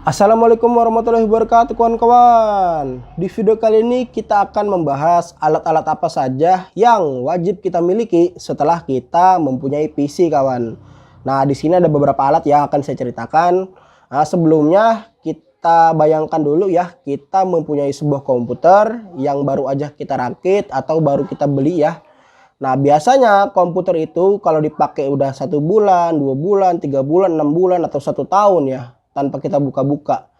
Assalamualaikum warahmatullahi wabarakatuh kawan-kawan. Di video kali ini kita akan membahas alat-alat apa saja yang wajib kita miliki setelah kita mempunyai PC kawan. Nah, di sini ada beberapa alat yang akan saya ceritakan. Sebelumnya kita bayangkan dulu ya, kita mempunyai sebuah komputer yang baru aja kita rakit atau baru kita beli ya. Nah, biasanya komputer itu kalau dipakai udah 1 bulan, 2 bulan, 3 bulan, 6 bulan atau 1 tahun ya, tanpa kita buka-buka,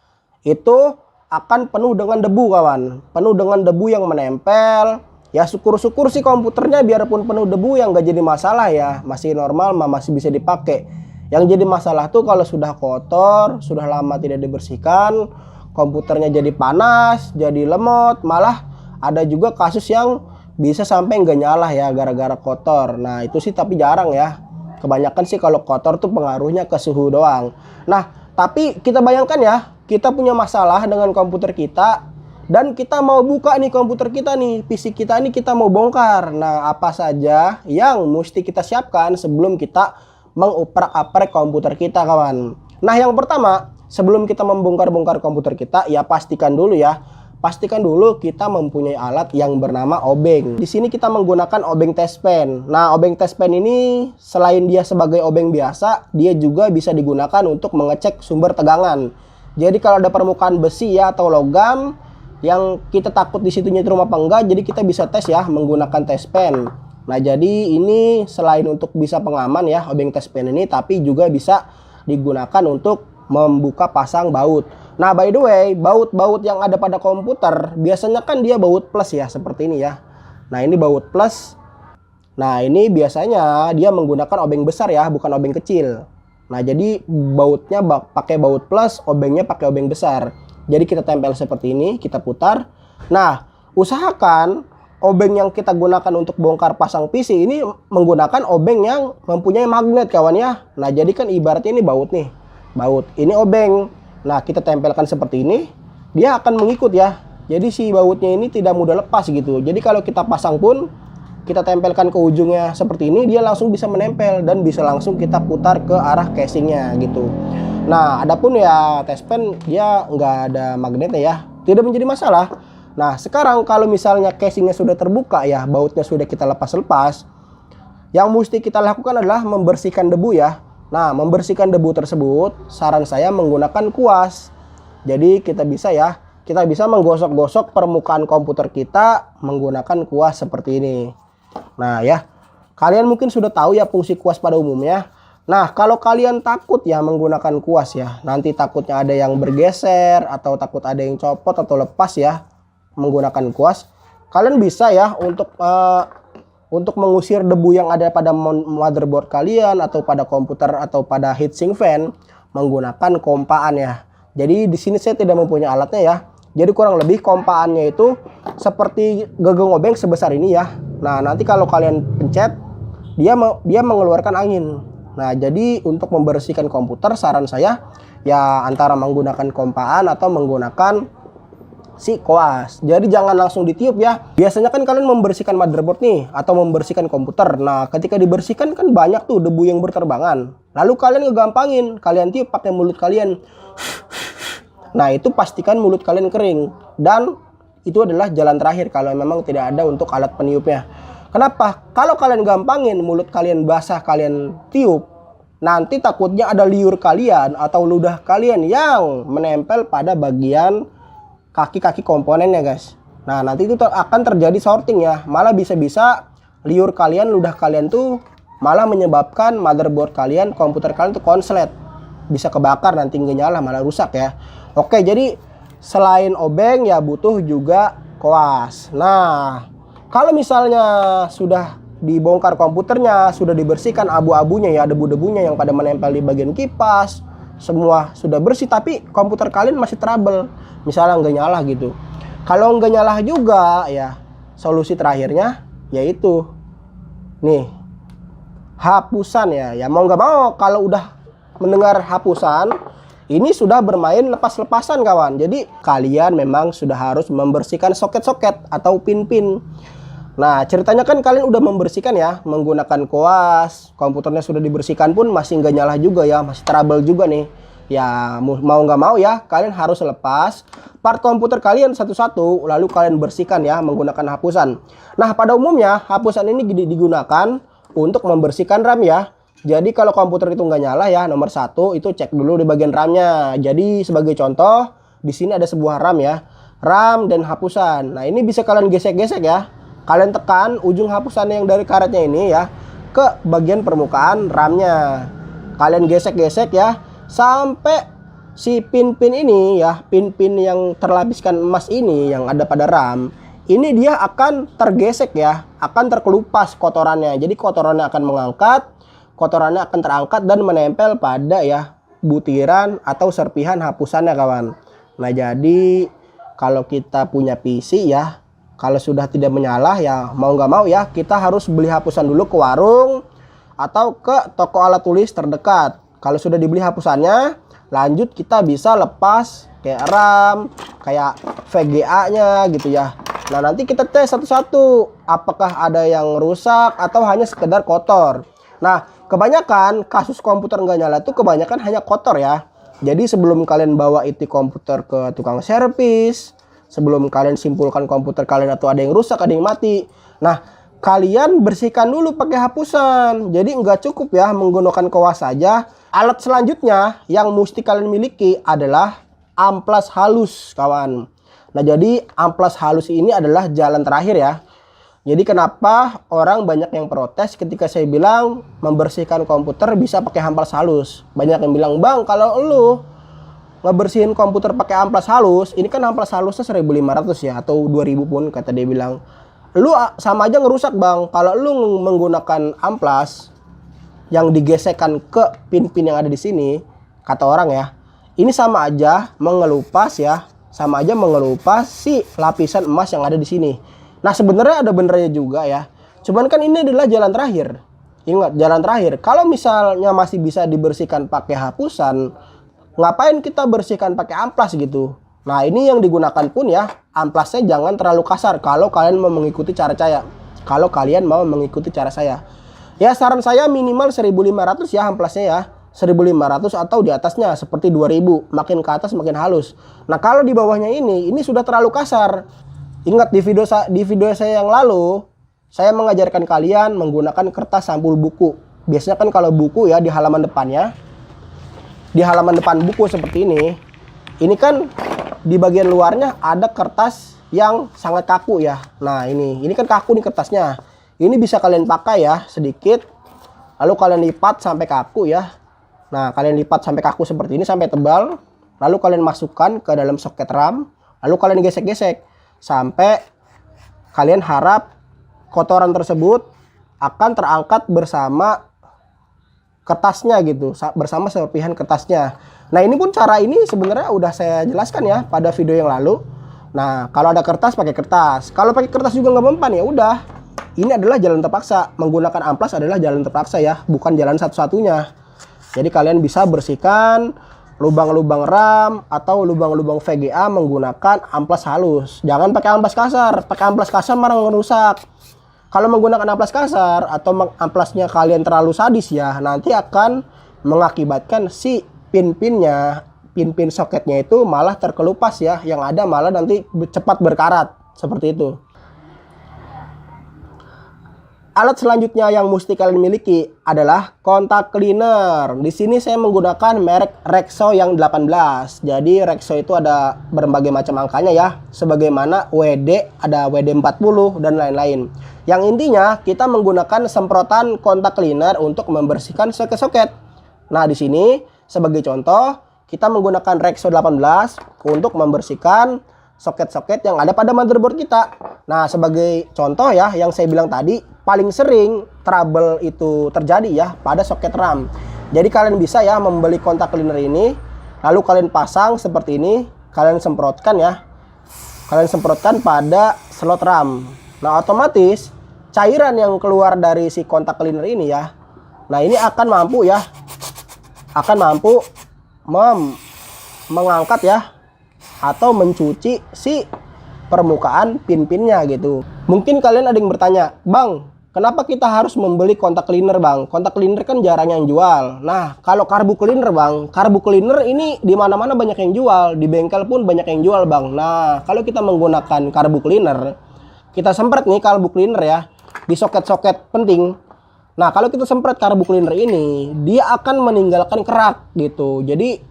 itu akan penuh dengan debu kawan, penuh dengan debu yang menempel. Ya syukur-syukur sih komputernya biarpun penuh debu yang gak jadi masalah ya, masih normal, masih bisa dipakai. Yang jadi masalah tuh kalau sudah kotor, sudah lama tidak dibersihkan, komputernya jadi panas, jadi lemot, malah ada juga kasus yang bisa sampai nggak nyala ya gara-gara kotor. Nah itu sih tapi jarang ya, kebanyakan sih kalau kotor tuh pengaruhnya ke suhu doang. Nah tapi kita bayangkan ya, kita punya masalah dengan komputer kita dan kita mau buka nih komputer kita nih, PC kita nih kita mau bongkar. Nah, apa saja yang mesti kita siapkan sebelum kita menguprak-aprek komputer kita kawan? Nah, yang pertama, sebelum kita membongkar-bongkar komputer kita, ya pastikan dulu kita mempunyai alat yang bernama obeng. Di sini kita menggunakan obeng test pen. Nah, obeng test pen ini selain dia sebagai obeng biasa, dia juga bisa digunakan untuk mengecek sumber tegangan. Jadi kalau ada permukaan besi ya atau logam yang kita takut di situ nyetrum apa enggak, jadi kita bisa tes ya menggunakan test pen. Nah, jadi ini selain untuk bisa pengaman ya obeng test pen ini, tapi juga bisa digunakan untuk membuka pasang baut. Nah, by the way, baut-baut yang ada pada komputer biasanya kan dia baut plus ya, seperti ini ya. Nah, ini baut plus. Nah, ini biasanya dia menggunakan obeng besar ya, bukan obeng kecil. Nah, jadi bautnya pakai baut plus, obengnya pakai obeng besar. Jadi kita tempel seperti ini, kita putar. Nah, usahakan obeng yang kita gunakan untuk bongkar pasang PC ini menggunakan obeng yang mempunyai magnet kawan ya. Nah, jadi kan ibaratnya ini baut nih. Baut, ini obeng. Nah, kita tempelkan seperti ini, dia akan mengikut ya. Jadi si bautnya ini tidak mudah lepas gitu. Jadi kalau kita pasang pun, kita tempelkan ke ujungnya seperti ini, dia langsung bisa menempel dan bisa langsung kita putar ke arah casingnya gitu. Nah, adapun ya test pen dia nggak ada magnetnya ya, tidak menjadi masalah. Nah, sekarang kalau misalnya casingnya sudah terbuka ya, bautnya sudah kita lepas-lepas, yang mesti kita lakukan adalah membersihkan debu ya. Nah, membersihkan debu tersebut, saran saya menggunakan kuas. Jadi kita bisa menggosok-gosok permukaan komputer kita menggunakan kuas seperti ini. Nah ya, kalian mungkin sudah tahu ya fungsi kuas pada umumnya. Nah, kalau kalian takut ya menggunakan kuas ya, nanti takutnya ada yang bergeser atau takut ada yang copot atau lepas ya menggunakan kuas, kalian bisa ya untuk mengusir debu yang ada pada motherboard kalian atau pada komputer atau pada heatsink fan menggunakan kompaan ya. Jadi di sini saya tidak mempunyai alatnya ya. Jadi kurang lebih kompaannya itu seperti gegong obeng sebesar ini ya. Nah, nanti kalau kalian pencet dia mengeluarkan angin. Nah, jadi untuk membersihkan komputer saran saya ya antara menggunakan kompaan atau menggunakan si koas. Jadi jangan langsung ditiup ya. Biasanya kan kalian membersihkan motherboard nih atau membersihkan komputer. Nah, ketika dibersihkan kan banyak tuh debu yang berterbangan. Lalu kalian ngegampangin, kalian tiup pakai mulut kalian. Nah, itu pastikan mulut kalian kering dan itu adalah jalan terakhir kalau memang tidak ada untuk alat peniupnya. Kenapa? Kalau kalian gampangin mulut kalian basah kalian tiup, nanti takutnya ada liur kalian atau ludah kalian yang menempel pada bagian kaki-kaki komponennya guys. Nah, nanti itu akan terjadi shorting ya. Malah bisa-bisa liur kalian, ludah kalian tuh malah menyebabkan motherboard kalian, komputer kalian tuh konslet. Bisa kebakar nanti nggak nyala, malah rusak ya. Oke, jadi selain obeng ya butuh juga koas. Nah, kalau misalnya sudah dibongkar komputernya, sudah dibersihkan abu-abunya ya, debu-debunya yang pada menempel di bagian kipas, semua sudah bersih tapi komputer kalian masih trouble. Misalnya nggak nyala gitu. Kalau nggak nyala juga ya, solusi terakhirnya yaitu nih hapusan ya. Ya mau nggak mau kalau udah mendengar hapusan ini sudah bermain lepas-lepasan kawan. Jadi kalian memang sudah harus membersihkan soket-soket atau pin-pin. Nah, ceritanya kan kalian udah membersihkan ya menggunakan koas, komputernya sudah dibersihkan pun masih nggak nyala juga ya, masih trouble juga nih. Ya mau nggak mau ya kalian harus lepas part komputer kalian satu-satu, lalu kalian bersihkan ya menggunakan hapusan. Nah pada umumnya hapusan ini digunakan untuk membersihkan RAM ya. Jadi kalau komputer itu nggak nyala ya, nomor satu itu cek dulu di bagian RAM-nya. Jadi sebagai contoh di sini ada sebuah RAM ya, RAM dan hapusan. Nah ini bisa kalian gesek-gesek ya. Kalian tekan ujung hapusan yang dari karetnya ini ya ke bagian permukaan RAM-nya. Kalian gesek-gesek ya sampai si pin-pin ini ya, pin-pin yang terlapiskan emas ini yang ada pada RAM, ini dia akan tergesek ya, akan terkelupas kotorannya. Jadi kotorannya akan mengangkat, kotorannya akan terangkat dan menempel pada ya butiran atau serpihan hapusannya kawan. Nah jadi kalau kita punya PC ya, kalau sudah tidak menyala ya mau nggak mau ya kita harus beli hapusan dulu ke warung atau ke toko alat tulis terdekat. Kalau sudah dibeli hapusannya, lanjut kita bisa lepas kayak RAM, kayak VGA-nya gitu ya. Nah nanti kita tes satu-satu apakah ada yang rusak atau hanya sekedar kotor. Nah kebanyakan kasus komputer nggak nyala itu kebanyakan hanya kotor ya. Jadi sebelum kalian bawa itu komputer ke tukang servis, sebelum kalian simpulkan komputer kalian atau ada yang rusak, ada yang mati, nah kalian bersihkan dulu pakai hapusan. Jadi nggak cukup ya menggunakan kuas saja. Alat selanjutnya yang mesti kalian miliki adalah amplas halus kawan. Nah jadi amplas halus ini adalah jalan terakhir ya. Jadi kenapa orang banyak yang protes ketika saya bilang membersihkan komputer bisa pakai amplas halus. Banyak yang bilang, bang kalau lu ngebersihin komputer pakai amplas halus, ini kan amplas halusnya 1.500 ya atau 2.000 pun kata dia bilang. Lu sama aja ngerusak bang. Kalau lu menggunakan amplas yang digesekkan ke pin-pin yang ada di sini, kata orang ya, ini sama aja mengelupas ya, sama aja mengelupas si lapisan emas yang ada di sini. Nah sebenarnya ada benernya juga ya, cuman kan ini adalah jalan terakhir. Ingat jalan terakhir. Kalau misalnya masih bisa dibersihkan pakai hapusan, ngapain kita bersihkan pakai amplas gitu. Nah ini yang digunakan pun ya amplasnya jangan terlalu kasar kalau kalian mau mengikuti cara saya. Kalau kalian mau mengikuti cara saya, ya saran saya minimal 1.500 ya amplasnya ya, 1.500 atau di atasnya seperti 2.000, makin ke atas makin halus. Nah kalau di bawahnya ini sudah terlalu kasar. Ingat di video saya yang lalu saya mengajarkan kalian menggunakan kertas sampul buku. Biasanya kan kalau buku ya di halaman depannya, di halaman depan buku seperti ini kan di bagian luarnya ada kertas yang sangat kaku ya. Nah ini kan kaku nih kertasnya. Ini bisa kalian pakai ya sedikit, lalu kalian lipat sampai kaku ya. Nah kalian lipat sampai kaku seperti ini sampai tebal, lalu kalian masukkan ke dalam soket RAM, lalu kalian gesek-gesek sampai kalian harap kotoran tersebut akan terangkat bersama kertasnya gitu, bersama serpihan kertasnya. Nah ini pun cara ini sebenarnya udah saya jelaskan ya pada video yang lalu. Nah kalau ada kertas pakai kertas, kalau pakai kertas juga nggak mempan ya udah. Ini adalah jalan terpaksa, menggunakan amplas adalah jalan terpaksa ya, bukan jalan satu-satunya. Jadi kalian bisa bersihkan lubang-lubang RAM atau lubang-lubang VGA menggunakan amplas halus. Jangan pakai amplas kasar, pakai amplas kasar malah ngerusak. Kalau menggunakan amplas kasar atau amplasnya kalian terlalu sadis ya, nanti akan mengakibatkan si pin-pinnya, pin-pin soketnya itu malah terkelupas ya, yang ada malah nanti cepat berkarat seperti itu. Alat selanjutnya yang mesti kalian miliki adalah kontak cleaner. Di sini saya menggunakan merek Rexo yang 18. Jadi Rexo itu ada berbagai macam angkanya ya. Sebagaimana WD, ada WD40 dan lain-lain. Yang intinya kita menggunakan semprotan kontak cleaner untuk membersihkan soket-soket. Nah, di sini sebagai contoh kita menggunakan Rexo 18 untuk membersihkan soket-soket yang ada pada motherboard kita. Nah, sebagai contoh ya yang saya bilang tadi, paling sering trouble itu terjadi ya pada soket RAM. Jadi kalian bisa ya membeli kontak cleaner ini, lalu kalian pasang seperti ini, kalian semprotkan ya. Kalian semprotkan pada slot RAM. Nah, otomatis cairan yang keluar dari si kontak cleaner ini ya, nah ini akan mampu ya, akan mampu mengangkat ya atau mencuci si permukaan pin-pinnya gitu. Mungkin kalian ada yang bertanya, bang, kenapa kita harus membeli kontak cleaner bang? Kontak cleaner kan jarang yang jual. Nah kalau karbu cleaner bang, karbu cleaner ini di mana-mana banyak yang jual, di bengkel pun banyak yang jual bang. Nah kalau kita menggunakan karbu cleaner, kita semprot nih karbu cleaner ya di soket-soket penting. Nah kalau kita semprot karbu cleaner ini, dia akan meninggalkan kerak gitu. Jadi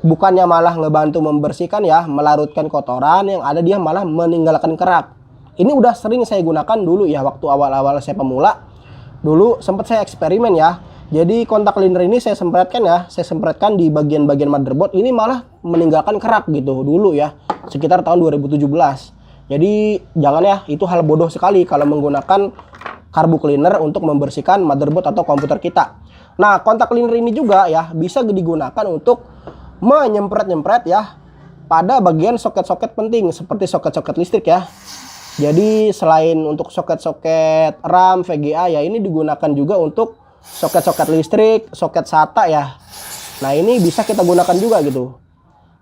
bukannya malah ngebantu membersihkan ya, melarutkan kotoran, yang ada dia malah meninggalkan kerak. Ini udah sering saya gunakan dulu ya, waktu awal-awal saya pemula. Dulu sempat saya eksperimen ya. Jadi kontak cleaner ini saya sempretkan ya, saya sempretkan di bagian-bagian motherboard, ini malah meninggalkan kerak gitu dulu ya, sekitar tahun 2017. Jadi jangan ya, itu hal bodoh sekali kalau menggunakan karbu cleaner untuk membersihkan motherboard atau komputer kita. Nah kontak cleaner ini juga ya bisa digunakan untuk menyempret-nyempret ya pada bagian soket-soket penting seperti soket-soket listrik ya. Jadi selain untuk soket-soket RAM, VGA ya, ini digunakan juga untuk soket-soket listrik, soket SATA ya. Nah ini bisa kita gunakan juga gitu.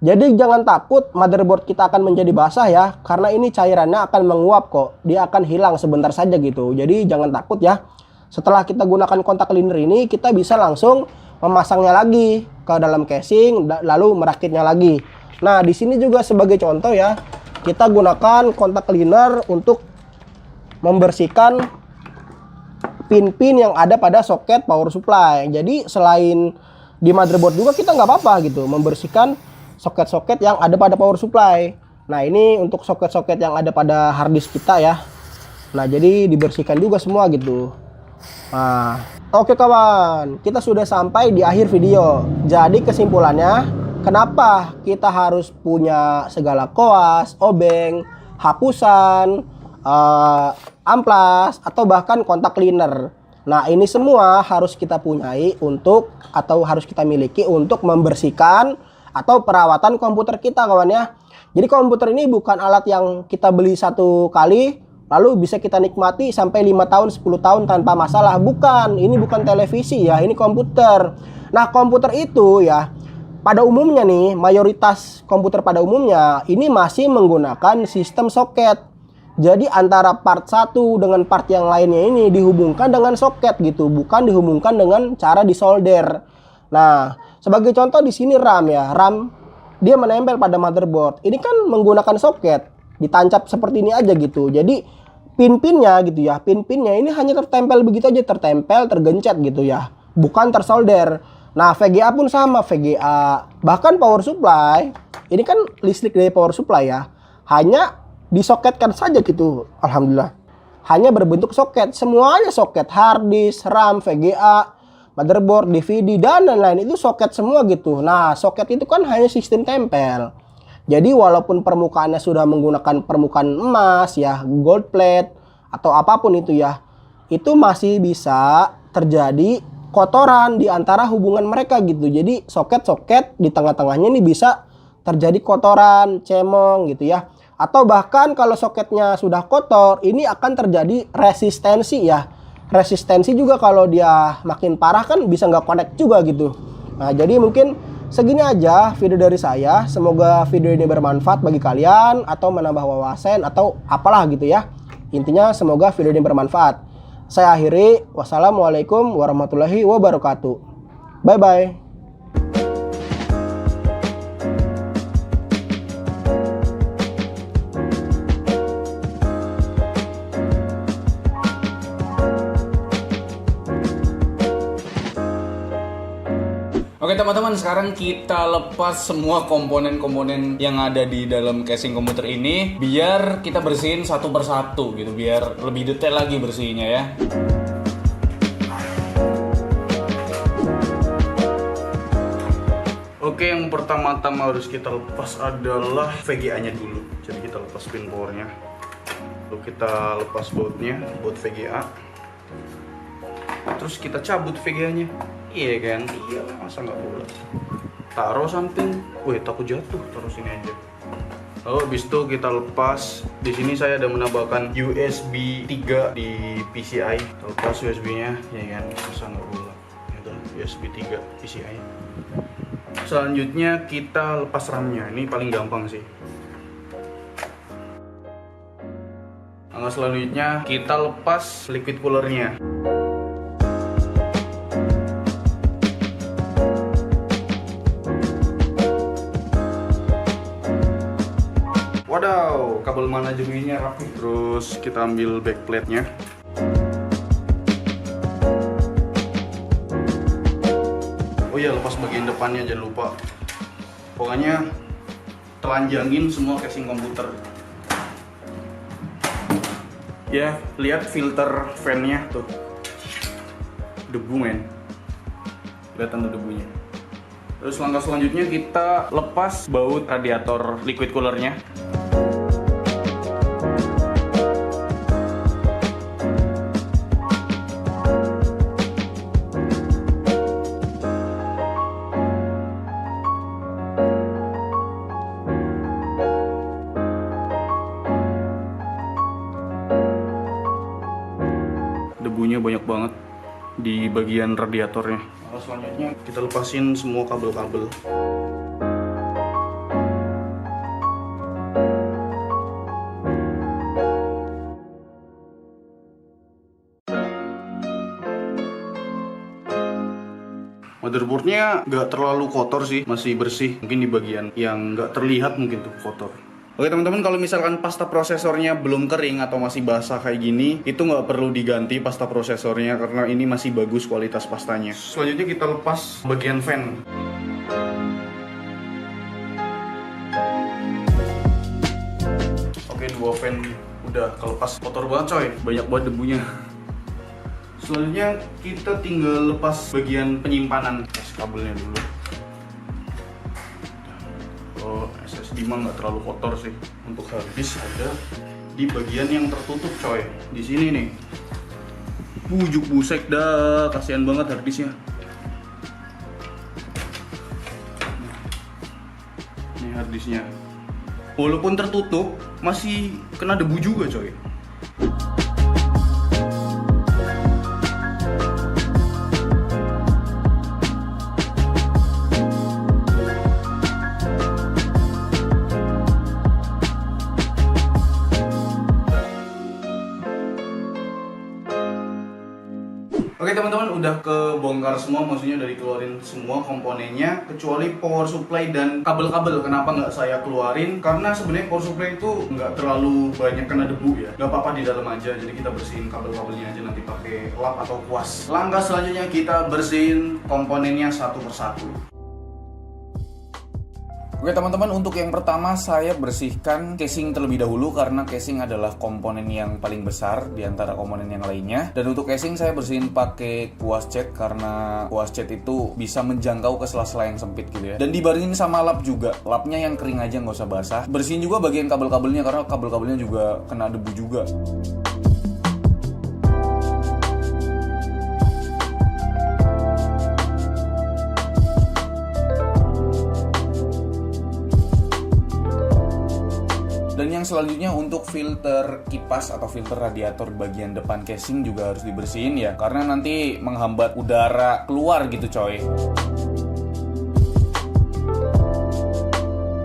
Jadi jangan takut motherboard kita akan menjadi basah ya, karena ini cairannya akan menguap kok. Dia akan hilang sebentar saja gitu. Jadi jangan takut ya. Setelah kita gunakan kontak cleaner ini, kita bisa langsung memasangnya lagi ke dalam casing, lalu merakitnya lagi. Nah di sini juga sebagai contoh ya, kita gunakan kontak cleaner untuk membersihkan pin-pin yang ada pada soket power supply. Jadi selain di motherboard juga kita nggak apa-apa gitu membersihkan soket-soket yang ada pada power supply. Nah ini untuk soket-soket yang ada pada harddisk kita ya. Nah jadi dibersihkan juga semua gitu. Nah oke kawan, kita sudah sampai di akhir video. Jadi kesimpulannya, kenapa kita harus punya segala koas, obeng, hapusan, amplas, atau bahkan kontak cleaner. Nah ini semua harus kita punyai untuk, atau harus kita miliki untuk membersihkan atau perawatan komputer kita kawan ya. Jadi komputer ini bukan alat yang kita beli satu kali lalu bisa kita nikmati sampai 5 tahun 10 tahun tanpa masalah. Bukan, ini bukan televisi ya, ini komputer. Nah komputer itu ya, pada umumnya nih, mayoritas komputer pada umumnya ini masih menggunakan sistem soket. Jadi antara part satu dengan part yang lainnya ini dihubungkan dengan soket gitu, bukan dihubungkan dengan cara disolder. Nah, sebagai contoh di sini RAM ya, RAM dia menempel pada motherboard. Ini kan menggunakan soket, ditancap seperti ini aja gitu. Jadi pin-pinnya gitu ya, pin-pinnya ini hanya tertempel begitu aja, tertempel, tergencet gitu ya, bukan tersolder. Nah VGA pun sama, VGA bahkan power supply ini kan listrik dari power supply ya, hanya disoketkan saja gitu. Alhamdulillah hanya berbentuk soket, semuanya soket, hard disk, RAM, VGA, motherboard, DVD dan lain-lain itu soket semua gitu. Nah soket itu kan hanya sistem tempel. Jadi walaupun permukaannya sudah menggunakan permukaan emas ya, gold plate atau apapun itu ya, itu masih bisa terjadi kotoran di antara hubungan mereka gitu. Jadi soket-soket di tengah-tengahnya ini bisa terjadi kotoran, cemong gitu ya. Atau bahkan kalau soketnya sudah kotor, ini akan terjadi resistensi ya. Resistensi juga kalau dia makin parah kan bisa nggak connect juga gitu. Nah jadi mungkin segini aja video dari saya. Semoga video ini bermanfaat bagi kalian atau menambah wawasan atau apalah gitu ya. Intinya semoga video ini bermanfaat. Saya akhiri. Wassalamualaikum warahmatullahi wabarakatuh. Bye bye. Oke teman-teman, sekarang kita lepas semua komponen-komponen yang ada di dalam casing komputer ini, biar kita bersihin satu persatu gitu, biar lebih detail lagi bersihnya ya. Oke, yang pertama-tama harus kita lepas adalah VGA-nya dulu. Jadi kita lepas pin powernya, lalu kita lepas bautnya, baut VGA. Terus kita cabut VGA-nya. Iya kan? Iya, masa nggak boleh. Taruh samping. Wih, takut jatuh. Taruh sini aja. Lalu habis itu kita lepas. Di sini saya ada menambahkan USB 3 di PCI. Kita lepas USB-nya, ya kan? Masa nggak boleh. Itu USB 3 PCI. Selanjutnya kita lepas RAM-nya. Ini paling gampang sih. Langkah selanjutnya kita lepas liquid coolernya. Wadaw, kabel manajemennya rapi. Terus kita ambil backplate-nya. Oh iya, lepas bagian depannya jangan lupa. Pokoknya telanjangin semua casing komputer. Ya, lihat filter fan-nya tuh. Debu, men. Kelihatan tuh debunya. Terus langkah selanjutnya kita lepas baut radiator liquid coolernya. Debunya banyak banget di bagian radiatornya. Nah, selanjutnya kita lepasin semua kabel-kabel. Motherboardnya nggak terlalu kotor sih, masih bersih. Mungkin di bagian yang nggak terlihat mungkin tuh kotor. Oke teman-teman, kalau misalkan pasta prosesornya belum kering atau masih basah kayak gini, itu nggak perlu diganti pasta prosesornya karena ini masih bagus kualitas pastanya. Selanjutnya kita lepas bagian fan. Oke, dua fan udah kelepas. Kotor banget coy, banyak banget debunya. Selanjutnya kita tinggal lepas bagian penyimpanan. Kabelnya dulu. SSD mah nggak terlalu kotor sih. Untuk harddisk ada di bagian yang tertutup coy, di sini nih. Bujuk busek dah, kasihan banget harddisknya. Ini harddisknya, walaupun tertutup masih kena debu juga coy. Oke teman-teman, udah kebongkar semua, maksudnya udah dikeluarin semua komponennya kecuali power supply dan kabel-kabel. Kenapa nggak saya keluarin? Karena sebenarnya power supply itu nggak terlalu banyak kena debu ya, nggak apa-apa di dalam aja. Jadi kita bersihin kabel-kabelnya aja nanti pakai lap atau kuas. Langkah selanjutnya kita bersihin komponennya satu persatu. Oke teman-teman, untuk yang pertama saya bersihkan casing terlebih dahulu karena casing adalah komponen yang paling besar di antara komponen yang lainnya. Dan untuk casing saya bersihin pakai kuas cat karena kuas cat itu bisa menjangkau ke sela-sela yang sempit gitu ya. Dan dibarengin sama lap juga, lapnya yang kering aja nggak usah basah. Bersihin juga bagian kabel-kabelnya karena kabel-kabelnya juga kena debu juga. Dan yang selanjutnya untuk filter kipas atau filter radiator bagian depan casing juga harus dibersihin ya, karena nanti menghambat udara keluar gitu coy.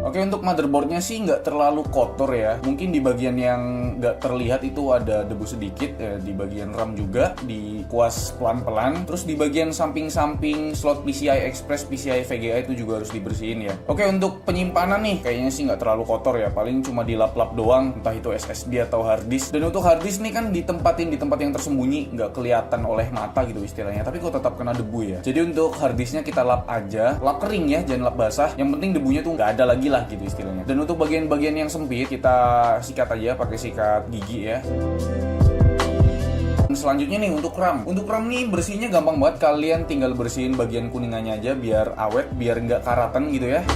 Oke, untuk motherboardnya sih nggak terlalu kotor ya. Mungkin di bagian yang nggak terlihat itu ada debu sedikit ya, di bagian RAM juga, di kuas pelan-pelan. Terus di bagian samping-samping slot PCI Express, PCI VGA itu juga harus dibersihin ya. Oke, untuk penyimpanan nih kayaknya sih nggak terlalu kotor ya. Paling cuma dilap-lap doang, entah itu SSD atau harddisk. Dan untuk harddisk nih kan ditempatin di tempat yang tersembunyi, nggak kelihatan oleh mata gitu istilahnya. Tapi kok tetap kena debu ya. Jadi untuk harddisknya kita lap aja, lap kering ya, jangan lap basah. Yang penting debunya tuh nggak ada lagi lah gitu istilahnya. Dan untuk bagian-bagian yang sempit kita sikat aja pakai sikat gigi ya. Selanjutnya nih untuk RAM. Untuk RAM nih bersihnya gampang banget, kalian tinggal bersihin bagian kuningannya aja biar awet, biar nggak karatan gitu ya.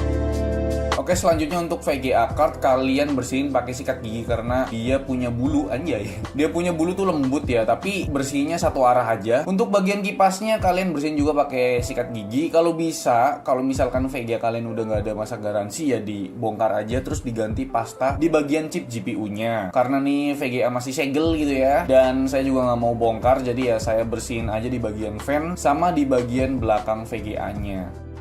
Oke, selanjutnya untuk VGA card kalian bersihin pakai sikat gigi karena dia punya bulu, anjay. Dia punya bulu tuh lembut ya, tapi bersihnya satu arah aja. Untuk bagian kipasnya kalian bersihin juga pakai sikat gigi. Kalau bisa, kalau misalkan VGA kalian udah nggak ada masa garansi ya dibongkar aja terus diganti pasta di bagian chip GPU-nya. Karena nih VGA masih segel gitu ya. Dan saya juga nggak mau bongkar, jadi ya saya bersihin aja di bagian fan sama di bagian belakang VGA-nya.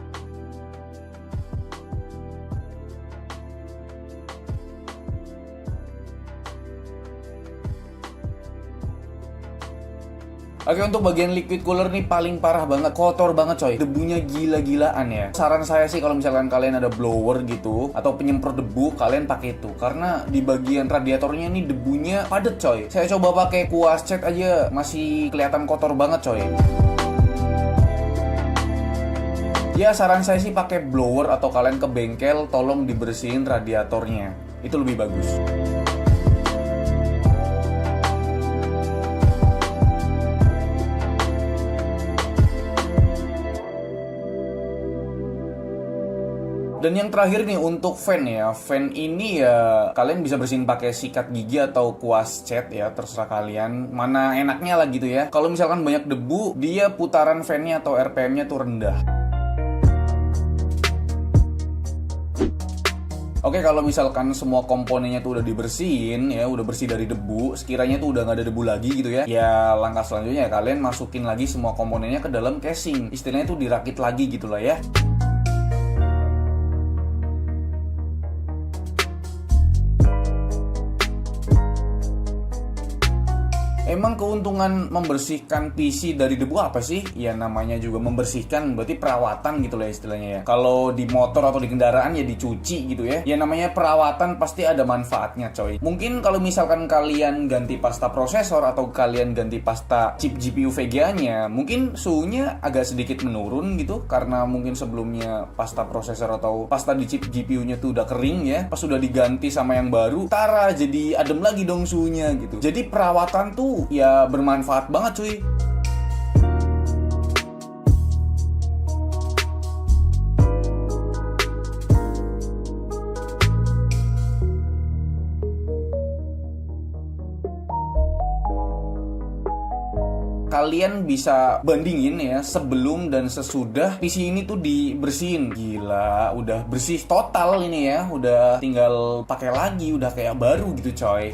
Oke, untuk bagian liquid cooler nih paling parah banget, kotor banget coy. Debunya gila-gilaan ya. Saran saya sih kalau misalkan kalian ada blower gitu atau penyemprot debu, kalian pakai itu. Karena di bagian radiatornya nih debunya padet coy. Saya coba pakai kuas cat aja masih kelihatan kotor banget coy. Ya saran saya sih pakai blower atau kalian ke bengkel tolong dibersihin radiatornya. Itu lebih bagus. Dan yang terakhir nih untuk fan ya. Fan ini ya kalian bisa bersihin pakai sikat gigi atau kuas cat ya, terserah kalian. Mana enaknya lah gitu ya. Kalau misalkan banyak debu, dia putaran fan-nya atau RPM-nya tuh rendah. Oke, kalau misalkan semua komponennya tuh udah dibersihin ya, udah bersih dari debu, sekiranya tuh udah nggak ada debu lagi gitu ya. Ya langkah selanjutnya ya kalian masukin lagi semua komponennya ke dalam casing. Istilahnya tuh dirakit lagi gitu lah ya. Emang keuntungan membersihkan PC dari debu apa sih? Ya namanya juga membersihkan, berarti perawatan gitu lah istilahnya ya. Kalau di motor atau di kendaraan ya dicuci gitu ya. Ya namanya perawatan pasti ada manfaatnya coy. Mungkin kalau misalkan kalian ganti pasta prosesor atau kalian ganti pasta chip GPU VGA-nya, mungkin suhunya agak sedikit menurun gitu. Karena mungkin sebelumnya pasta prosesor atau pasta di chip GPU-nya tuh udah kering ya. Pas udah diganti sama yang baru, tara jadi adem lagi dong suhunya gitu. Jadi perawatan tuh ya bermanfaat banget cuy. Kalian bisa bandingin ya sebelum dan sesudah PC ini tuh dibersihin. Gila, udah bersih total ini ya. Udah tinggal pakai lagi, udah kayak baru gitu coy.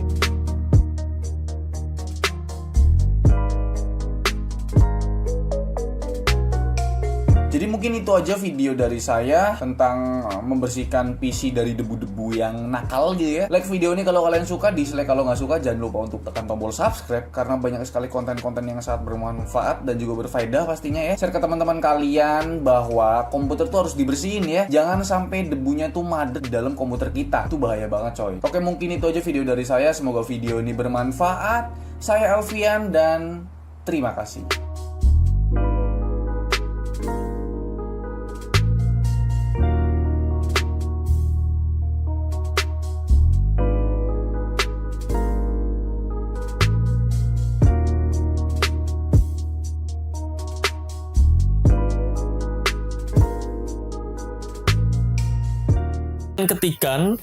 Jadi mungkin itu aja video dari saya tentang membersihkan PC dari debu-debu yang nakal gitu ya. Like video ini kalau kalian suka, dislike kalau nggak suka. Jangan lupa untuk tekan tombol subscribe karena banyak sekali konten-konten yang sangat bermanfaat dan juga berfaedah pastinya ya. Share ke teman-teman kalian bahwa komputer tuh harus dibersihin ya. Jangan sampai debunya tuh madet di dalam komputer kita. Itu bahaya banget coy. Oke, mungkin itu aja video dari saya. Semoga video ini bermanfaat. Saya Alfian dan terima kasih. Ketikan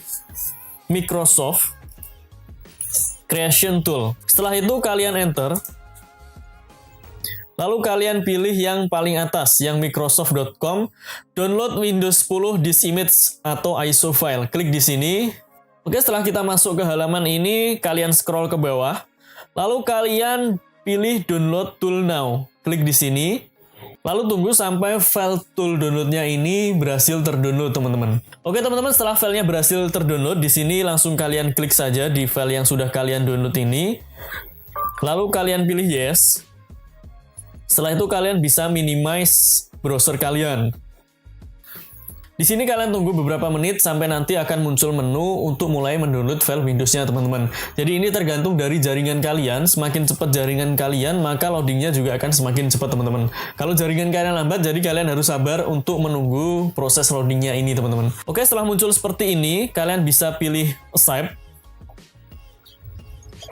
Microsoft Creation Tool. Setelah itu kalian enter. Lalu kalian pilih yang paling atas, yang microsoft.com, download Windows 10 this image atau ISO file. Klik di sini. Oke, setelah kita masuk ke halaman ini, kalian scroll ke bawah. Lalu kalian pilih download tool now. Klik di sini. Lalu tunggu sampai file tool downloadnya ini berhasil terdownload, teman-teman. Oke, teman-teman, setelah filenya berhasil terdownload, di sini langsung kalian klik saja di file yang sudah kalian download ini. Lalu kalian pilih yes. Setelah itu kalian bisa minimize browser kalian. Di sini kalian tunggu beberapa menit sampai nanti akan muncul menu untuk mulai mendownload file Windows-nya, teman-teman. Jadi ini tergantung dari jaringan kalian. Semakin cepat jaringan kalian, maka loadingnya juga akan semakin cepat, teman-teman. Kalau jaringan kalian lambat, jadi kalian harus sabar untuk menunggu proses loadingnya ini, teman-teman. Oke, setelah muncul seperti ini, kalian bisa pilih accept.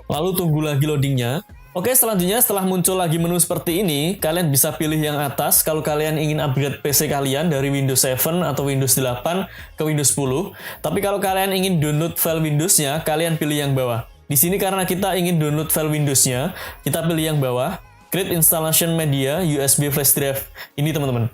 Lalu tunggu lagi loadingnya. Oke, selanjutnya setelah muncul lagi menu seperti ini, kalian bisa pilih yang atas kalau kalian ingin upgrade PC kalian dari Windows 7 atau Windows 8 ke Windows 10. Tapi kalau kalian ingin download file Windows-nya, kalian pilih yang bawah. Di sini karena kita ingin download file Windows-nya, kita pilih yang bawah. Create Installation Media USB Flash Drive. Ini, teman-teman.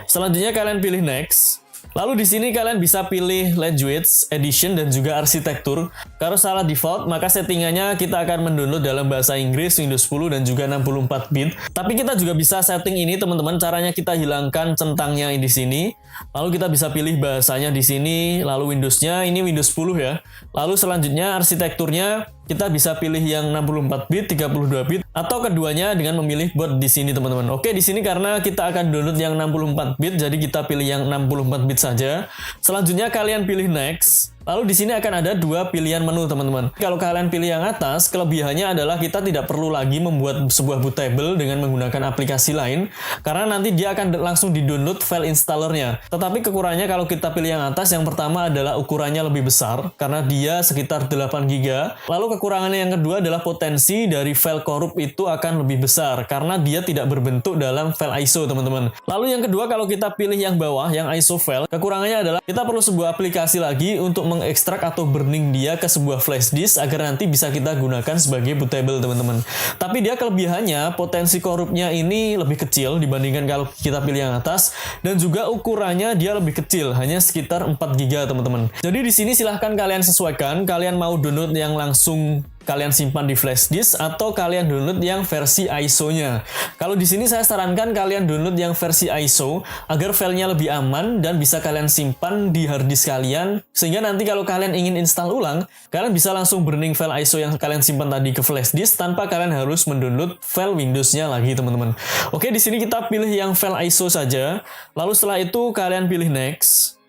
Selanjutnya kalian pilih Next. Lalu di sini kalian bisa pilih Language, Edition, dan juga Arsitektur. Kalau salah default, maka settingannya kita akan mendownload dalam bahasa Inggris, Windows 10, dan juga 64 bit. Tapi kita juga bisa setting ini, teman-teman. Caranya kita hilangkan centangnya di sini. Lalu kita bisa pilih bahasanya di sini. Lalu Windows-nya, ini Windows 10 ya. Lalu selanjutnya arsitekturnya, kita bisa pilih yang 64 bit, 32 bit, atau keduanya dengan memilih boot di sini teman-teman. Oke, di sini karena kita akan download yang 64 bit, jadi kita pilih yang 64 bit saja. Selanjutnya kalian pilih next. Lalu di sini akan ada dua pilihan menu teman-teman. Kalau kalian pilih yang atas, kelebihannya adalah kita tidak perlu lagi membuat sebuah bootable dengan menggunakan aplikasi lain, karena nanti dia akan langsung di-download file installernya. Tetapi kekurangannya kalau kita pilih yang atas, yang pertama adalah ukurannya lebih besar, karena dia sekitar 8 GB. Lalu kekurangannya yang kedua adalah potensi dari file korup itu akan lebih besar, karena dia tidak berbentuk dalam file ISO teman-teman. Lalu yang kedua, kalau kita pilih yang bawah, yang ISO file, kekurangannya adalah kita perlu sebuah aplikasi lagi untuk mengekstrak atau burning dia ke sebuah flash disk agar nanti bisa kita gunakan sebagai bootable teman-teman. Tapi dia kelebihannya potensi korupnya ini lebih kecil dibandingkan kalau kita pilih yang atas, dan juga ukurannya dia lebih kecil, hanya sekitar 4 GB teman-teman. Jadi di sini silahkan kalian sesuaikan, kalian mau download yang langsung kalian simpan di flash disk atau kalian download yang versi ISO-nya. Kalau di sini saya sarankan kalian download yang versi ISO agar filenya lebih aman dan bisa kalian simpan di hard disk kalian, sehingga nanti kalau kalian ingin install ulang, kalian bisa langsung burning file ISO yang kalian simpan tadi ke flash disk tanpa kalian harus mendownload file Windows-nya lagi teman-teman. Oke, di sini kita pilih yang file ISO saja. Lalu setelah itu kalian pilih next.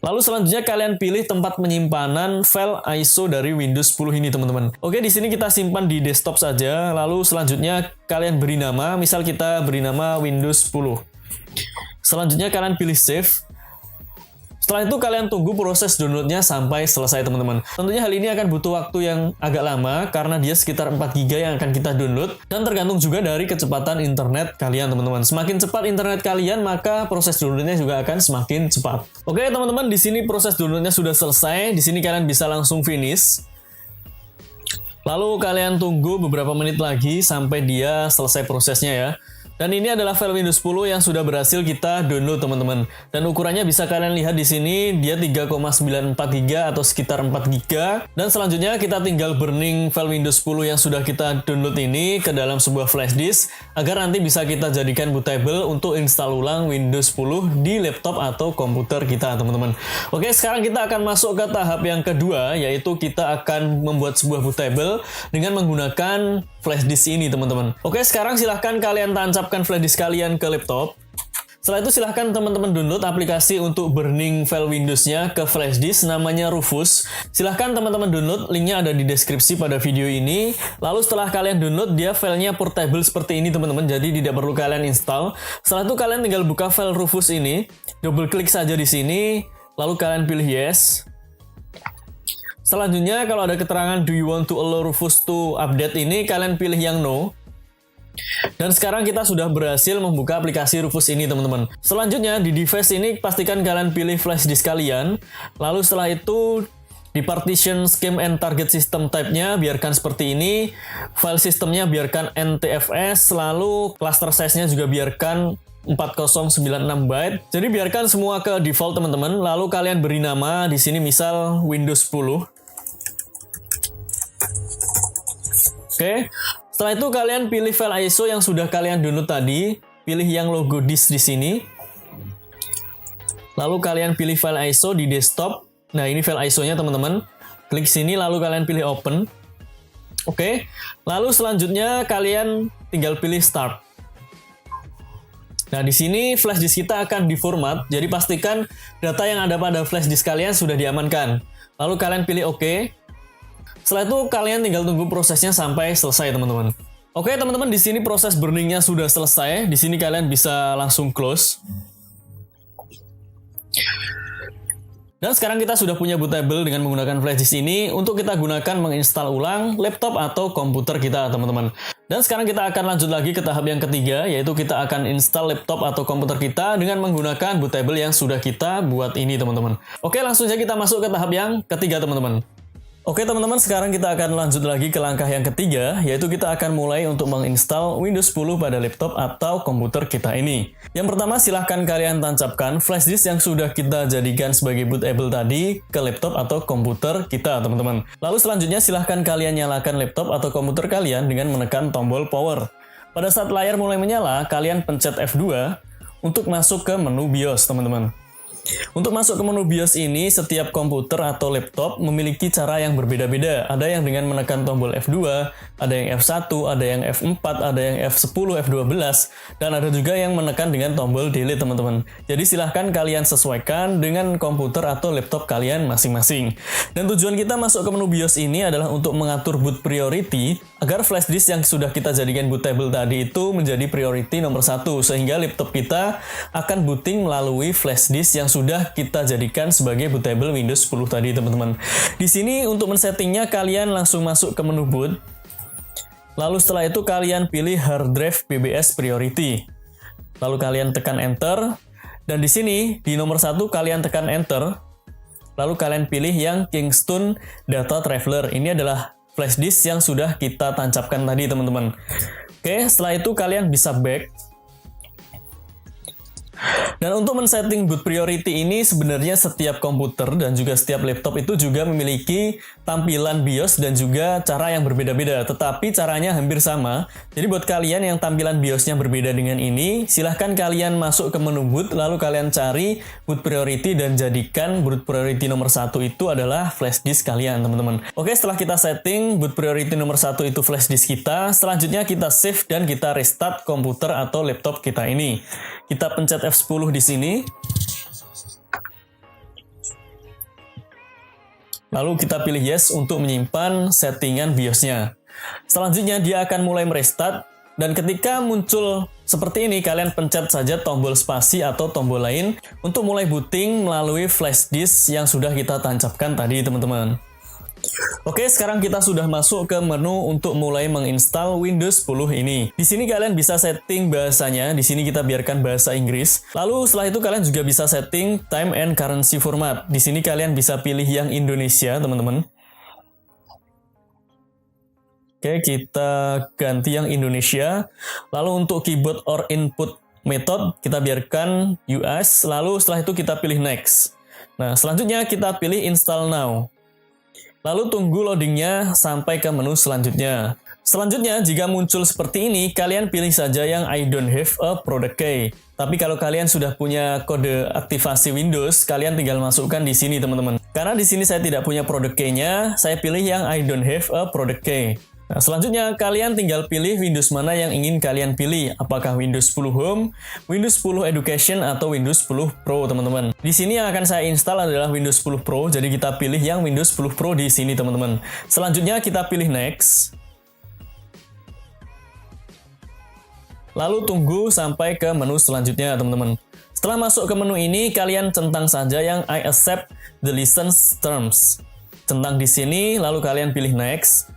Lalu selanjutnya kalian pilih tempat penyimpanan file ISO dari Windows 10 ini teman-teman. Oke, di sini kita simpan di desktop saja. Lalu selanjutnya kalian beri nama, misal kita beri nama Windows 10. Selanjutnya kalian pilih save. Setelah itu kalian tunggu proses downloadnya sampai selesai teman-teman. Tentunya hal ini akan butuh waktu yang agak lama karena dia sekitar 4 GB yang akan kita download, dan tergantung juga dari kecepatan internet kalian teman-teman. Semakin cepat internet kalian, maka proses downloadnya juga akan semakin cepat. Oke teman-teman, di sini proses downloadnya sudah selesai. Di sini kalian bisa langsung finish. Lalu kalian tunggu beberapa menit lagi sampai dia selesai prosesnya ya. Dan ini adalah file Windows 10 yang sudah berhasil kita download teman-teman. Dan ukurannya bisa kalian lihat di sini, dia 3,94 GB atau sekitar 4 GB. Dan selanjutnya kita tinggal burning file Windows 10 yang sudah kita download ini ke dalam sebuah flash disk agar nanti bisa kita jadikan bootable untuk install ulang Windows 10 di laptop atau komputer kita teman-teman. Oke, sekarang kita akan masuk ke tahap yang kedua, yaitu kita akan membuat sebuah bootable dengan menggunakan flash disk ini teman-teman. Oke, sekarang silahkan kalian tancapkan flash disk kalian ke laptop. Setelah itu silahkan teman-teman download aplikasi untuk burning file Windows-nya ke flash disk, namanya Rufus. Silahkan teman-teman download, linknya ada di deskripsi pada video ini. Lalu setelah kalian download, dia filenya portable seperti ini teman-teman, jadi tidak perlu kalian install. Setelah itu kalian tinggal buka file Rufus ini, double klik saja di sini, lalu kalian pilih yes. Selanjutnya kalau ada keterangan do you want to allow Rufus to update ini, kalian pilih yang no. Dan sekarang kita sudah berhasil membuka aplikasi Rufus ini teman-teman. Selanjutnya di device ini pastikan kalian pilih flash disk kalian. Lalu setelah itu di partition scheme and target system type-nya biarkan seperti ini. File sistemnya biarkan NTFS. Lalu cluster size-nya juga biarkan 4096 byte. Jadi biarkan semua ke default teman-teman. Lalu kalian beri nama di sini misal Windows 10. Oke. Setelah itu kalian pilih file ISO yang sudah kalian download tadi, pilih yang logo disk di sini. Lalu kalian pilih file ISO di desktop. Nah, ini file ISO-nya teman-teman. Klik sini lalu kalian pilih open. Oke. Lalu selanjutnya kalian tinggal pilih start. Nah, di sini flash disk kita akan diformat, jadi pastikan data yang ada pada flash disk kalian sudah diamankan. Lalu kalian pilih OK. Setelah itu kalian tinggal tunggu prosesnya sampai selesai teman-teman. Oke teman-teman, di sini proses burningnya sudah selesai. Di sini kalian bisa langsung close. Dan sekarang kita sudah punya bootable dengan menggunakan flash disk ini untuk kita gunakan menginstal ulang laptop atau komputer kita teman-teman. Dan sekarang kita akan lanjut lagi ke tahap yang ketiga, yaitu kita akan install laptop atau komputer kita dengan menggunakan bootable yang sudah kita buat ini teman-teman. Oke, langsung saja kita masuk ke tahap yang ketiga teman-teman. Oke teman-teman, sekarang kita akan lanjut lagi ke langkah yang ketiga, yaitu kita akan mulai untuk menginstal Windows 10 pada laptop atau komputer kita ini. Yang pertama, silahkan kalian tancapkan flash disk yang sudah kita jadikan sebagai bootable tadi ke laptop atau komputer kita teman-teman. Lalu selanjutnya silahkan kalian nyalakan laptop atau komputer kalian dengan menekan tombol power. Pada saat layar mulai menyala, kalian pencet F2 untuk masuk ke menu BIOS teman-teman. Untuk masuk ke menu BIOS ini, setiap komputer atau laptop memiliki cara yang berbeda-beda. Ada yang dengan menekan tombol F2, ada yang F1, ada yang F4, ada yang F10, F12, dan ada juga yang menekan dengan tombol delete, teman-teman. Jadi silahkan kalian sesuaikan dengan komputer atau laptop kalian masing-masing. Dan tujuan kita masuk ke menu BIOS ini adalah untuk mengatur boot priority agar flash disk yang sudah kita jadikan bootable tadi itu menjadi priority nomor 1, sehingga laptop kita akan booting melalui flash disk yang sudah kita jadikan sebagai bootable Windows 10 tadi, teman-teman. Di sini untuk men-settingnya kalian langsung masuk ke menu boot. Lalu setelah itu kalian pilih hard drive BBS priority. Lalu kalian tekan enter, dan di sini di nomor 1 kalian tekan enter. Lalu kalian pilih yang Kingston Data Traveler. Ini adalah flash disk yang sudah kita tancapkan tadi, teman-teman. Oke, setelah itu kalian bisa back. Dan untuk men-setting boot priority ini sebenarnya setiap komputer dan juga setiap laptop itu juga memiliki tampilan BIOS dan juga cara yang berbeda-beda, tetapi caranya hampir sama. Jadi buat kalian yang tampilan BIOSnya berbeda dengan ini, silahkan kalian masuk ke menu boot, lalu kalian cari boot priority dan jadikan boot priority nomor 1 itu adalah flash disk kalian, teman-teman. Oke, setelah kita setting boot priority nomor 1 itu flash disk kita, selanjutnya kita save dan kita restart komputer atau laptop kita ini. Kita pencet F10 di sini. Lalu kita pilih yes untuk menyimpan settingan BIOS-nya. Selanjutnya dia akan mulai merestart, dan ketika muncul seperti ini kalian pencet saja tombol spasi atau tombol lain untuk mulai booting melalui flash disk yang sudah kita tancapkan tadi, teman-teman. Oke, sekarang kita sudah masuk ke menu untuk mulai menginstal Windows 10 ini. Di sini kalian bisa setting bahasanya. Di sini kita biarkan bahasa Inggris. Lalu setelah itu kalian juga bisa setting time and currency format. Di sini kalian bisa pilih yang Indonesia, teman-teman. Oke, kita ganti yang Indonesia. Lalu untuk keyboard or input method kita biarkan US. Lalu setelah itu kita pilih next. Nah, selanjutnya kita pilih install now. Lalu tunggu loadingnya sampai ke menu selanjutnya. Selanjutnya, jika muncul seperti ini, kalian pilih saja yang I don't have a product key. Tapi kalau kalian sudah punya kode aktivasi Windows, kalian tinggal masukkan di sini, teman-teman. Karena di sini saya tidak punya product key-nya, saya pilih yang I don't have a product key. Nah, selanjutnya kalian tinggal pilih Windows mana yang ingin kalian pilih, apakah Windows 10 Home, Windows 10 Education, atau Windows 10 Pro, teman-teman. Di sini yang akan saya install adalah Windows 10 Pro, jadi kita pilih yang Windows 10 Pro di sini, teman-teman. Selanjutnya kita pilih Next. Lalu tunggu sampai ke menu selanjutnya, teman-teman. Setelah masuk ke menu ini, kalian centang saja yang I accept the license terms. Centang di sini, lalu kalian pilih Next.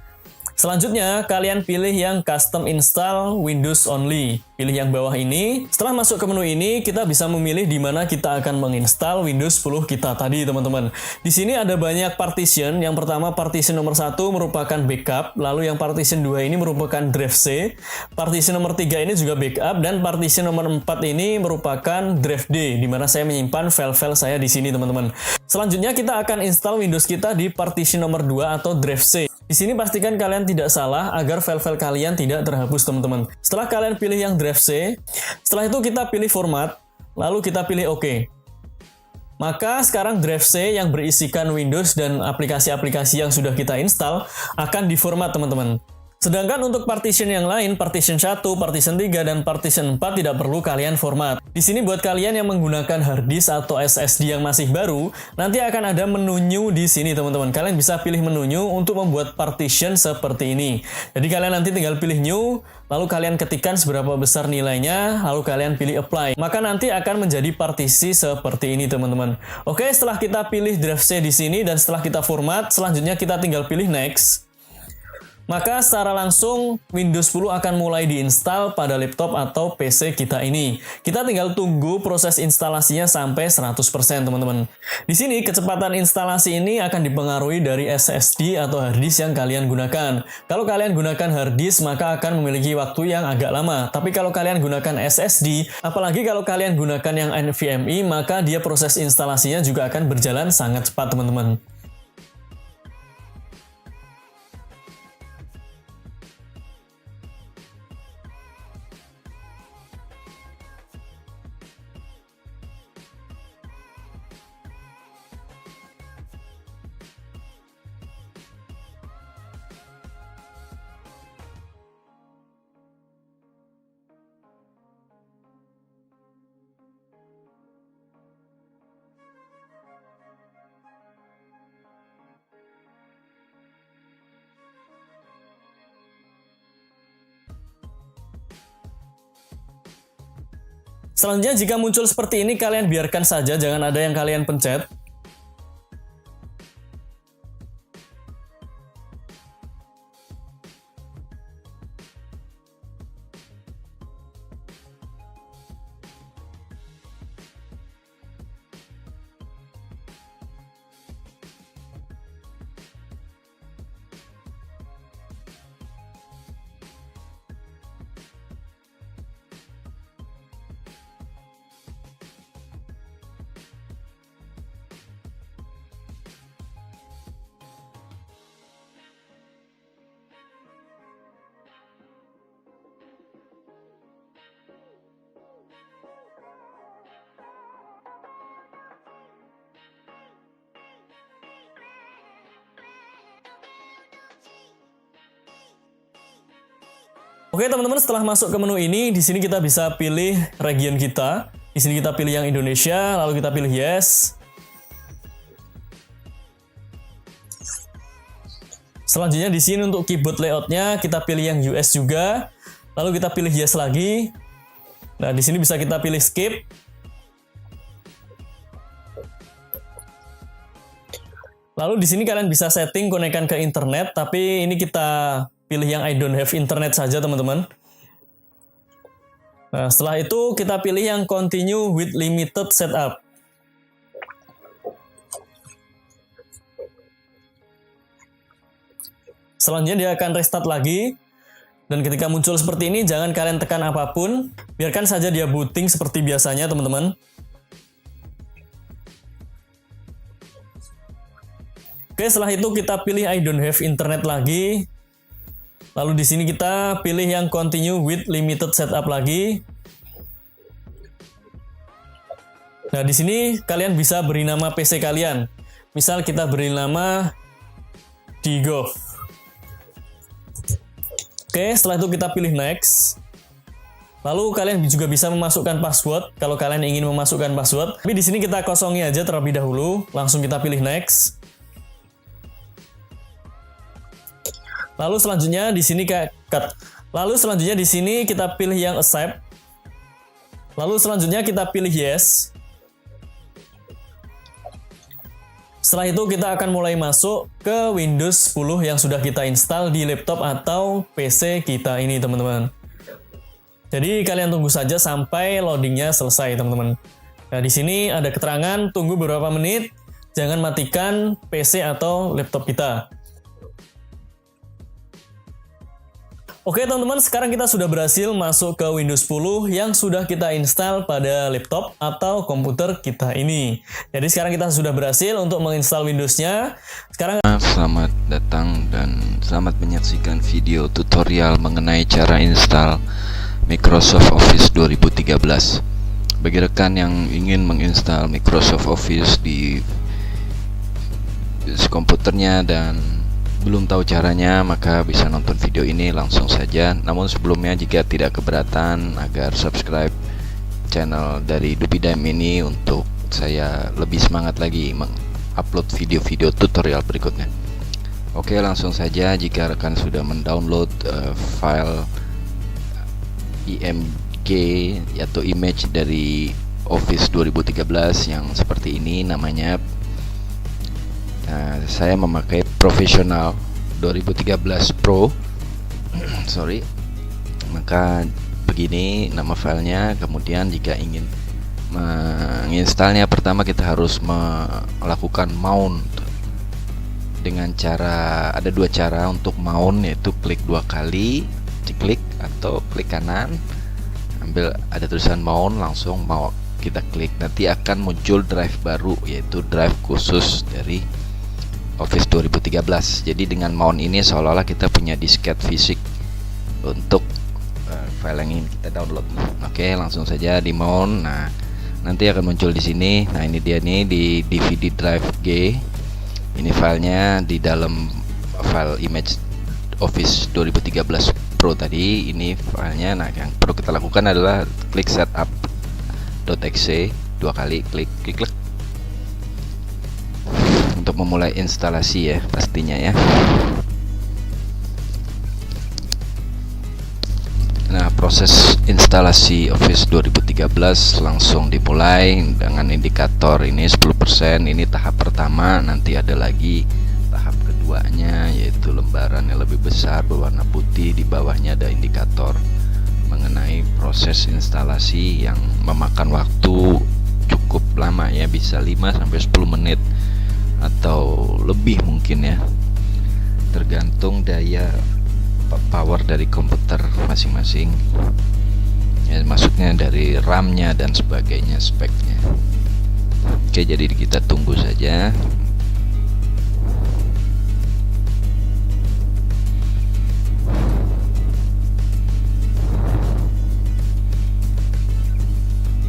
Selanjutnya, kalian pilih yang Custom Install Windows Only. Pilih yang bawah ini. Setelah masuk ke menu ini, kita bisa memilih di mana kita akan menginstal Windows 10 kita tadi, teman-teman. Di sini ada banyak partition. Yang pertama, partition nomor 1 merupakan backup. Lalu yang partition 2 ini merupakan drive C. Partition nomor 3 ini juga backup. Dan partition nomor 4 ini merupakan drive D, di mana saya menyimpan file-file saya di sini, teman-teman. Selanjutnya, kita akan install Windows kita di partition nomor 2 atau drive C. Di sini pastikan kalian tidak salah agar file-file kalian tidak terhapus, teman-teman. Setelah kalian pilih yang drive C, setelah itu kita pilih format, lalu kita pilih OK. Maka sekarang drive C yang berisikan Windows dan aplikasi-aplikasi yang sudah kita install akan diformat, teman-teman. Sedangkan untuk partition yang lain, partition 1, partition 3, dan partition 4 tidak perlu kalian format. Di sini buat kalian yang menggunakan hard disk atau SSD yang masih baru, nanti akan ada menu new di sini, teman-teman. Kalian bisa pilih menu new untuk membuat partition seperti ini. Jadi kalian nanti tinggal pilih new, lalu kalian ketikkan seberapa besar nilainya, lalu kalian pilih apply. Maka nanti akan menjadi partisi seperti ini, teman-teman. Oke, setelah kita pilih drive C di sini dan setelah kita format, selanjutnya kita tinggal pilih next. Maka secara langsung Windows 10 akan mulai diinstal pada laptop atau PC kita ini. Kita tinggal tunggu proses instalasinya sampai 100%, teman-teman. Di sini kecepatan instalasi ini akan dipengaruhi dari SSD atau hard disk yang kalian gunakan. Kalau kalian gunakan hard disk maka akan memiliki waktu yang agak lama. Tapi kalau kalian gunakan SSD, apalagi kalau kalian gunakan yang NVMe, maka dia proses instalasinya juga akan berjalan sangat cepat, teman-teman. Selanjutnya jika muncul seperti ini kalian biarkan saja, jangan ada yang kalian pencet. Oke teman-teman, setelah masuk ke menu ini, di sini kita bisa pilih region kita. Di sini kita pilih yang Indonesia, lalu kita pilih yes. Selanjutnya di sini untuk keyboard layoutnya kita pilih yang US juga, lalu kita pilih yes lagi. Nah di sini bisa kita pilih skip. Lalu di sini kalian bisa setting konekkan ke internet, tapi ini kita pilih yang I don't have internet saja teman-teman. Nah setelah itu kita pilih yang continue with limited setup. Selanjutnya dia akan restart lagi. Dan ketika muncul seperti ini jangan kalian tekan apapun, biarkan saja dia booting seperti biasanya teman-teman. Oke, setelah itu kita pilih I don't have internet lagi. Lalu di sini kita pilih yang continue with limited setup lagi. Nah, di sini kalian bisa beri nama PC kalian. Misal kita beri nama Digov. Oke, setelah itu kita pilih next. Lalu kalian juga bisa memasukkan password kalau kalian ingin memasukkan password. Tapi di sini kita kosongi aja terlebih dahulu. Langsung kita pilih next. Lalu selanjutnya di sini Lalu selanjutnya di sini kita pilih yang accept. Lalu selanjutnya kita pilih yes. Setelah itu kita akan mulai masuk ke Windows 10 yang sudah kita install di laptop atau PC kita ini teman-teman. Jadi kalian tunggu saja sampai loadingnya selesai teman-teman. Nah di sini ada keterangan tunggu beberapa menit, jangan matikan PC atau laptop kita. Oke teman-teman, sekarang kita sudah berhasil masuk ke Windows 10 yang sudah kita install pada laptop atau komputer kita ini. Jadi sekarang kita sudah berhasil untuk menginstal Windows-nya. Sekarang Selamat datang dan selamat menyaksikan video tutorial mengenai cara install Microsoft Office 2013. Bagi rekan yang ingin menginstal Microsoft Office di komputernya dan belum tahu caranya, maka bisa nonton video ini langsung saja. Namun sebelumnya jika tidak keberatan agar subscribe channel dari Dupidime ini untuk saya lebih semangat lagi mengupload video-video tutorial berikutnya. Oke, langsung saja. Jika rekan sudah mendownload file IMG atau image dari Office 2013 yang seperti ini namanya, saya memakai Professional 2013 Pro sorry, maka begini nama filenya. Kemudian jika ingin menginstalnya, pertama kita harus melakukan mount dengan cara, ada dua cara untuk mount, yaitu klik dua kali, klik atau klik kanan, ambil ada tulisan mount, langsung mau kita klik, nanti akan muncul drive baru, yaitu drive khusus dari Office 2013. Jadi dengan mount ini seolah-olah kita punya disket fisik untuk file yang ingin kita download. Oke, langsung saja di mount. Nah, nanti akan muncul di sini. Nah, ini dia nih di DVD drive G. Ini filenya di dalam file image Office 2013 Pro tadi. Ini filenya. Nah, yang perlu kita lakukan adalah klik setup.exe dua kali, klik untuk memulai instalasi ya pastinya ya. Nah, proses instalasi Office 2013 2013 langsung dimulai dengan indikator ini 10%. Ini tahap pertama, nanti ada lagi tahap keduanya yaitu lembaran yang lebih besar berwarna putih, di bawahnya ada indikator mengenai proses instalasi yang memakan waktu cukup lama ya, bisa 5 sampai 10 menit atau lebih mungkin ya, tergantung daya power dari komputer masing-masing ya, maksudnya dari RAM-nya dan sebagainya, speknya. Oke, jadi kita tunggu saja.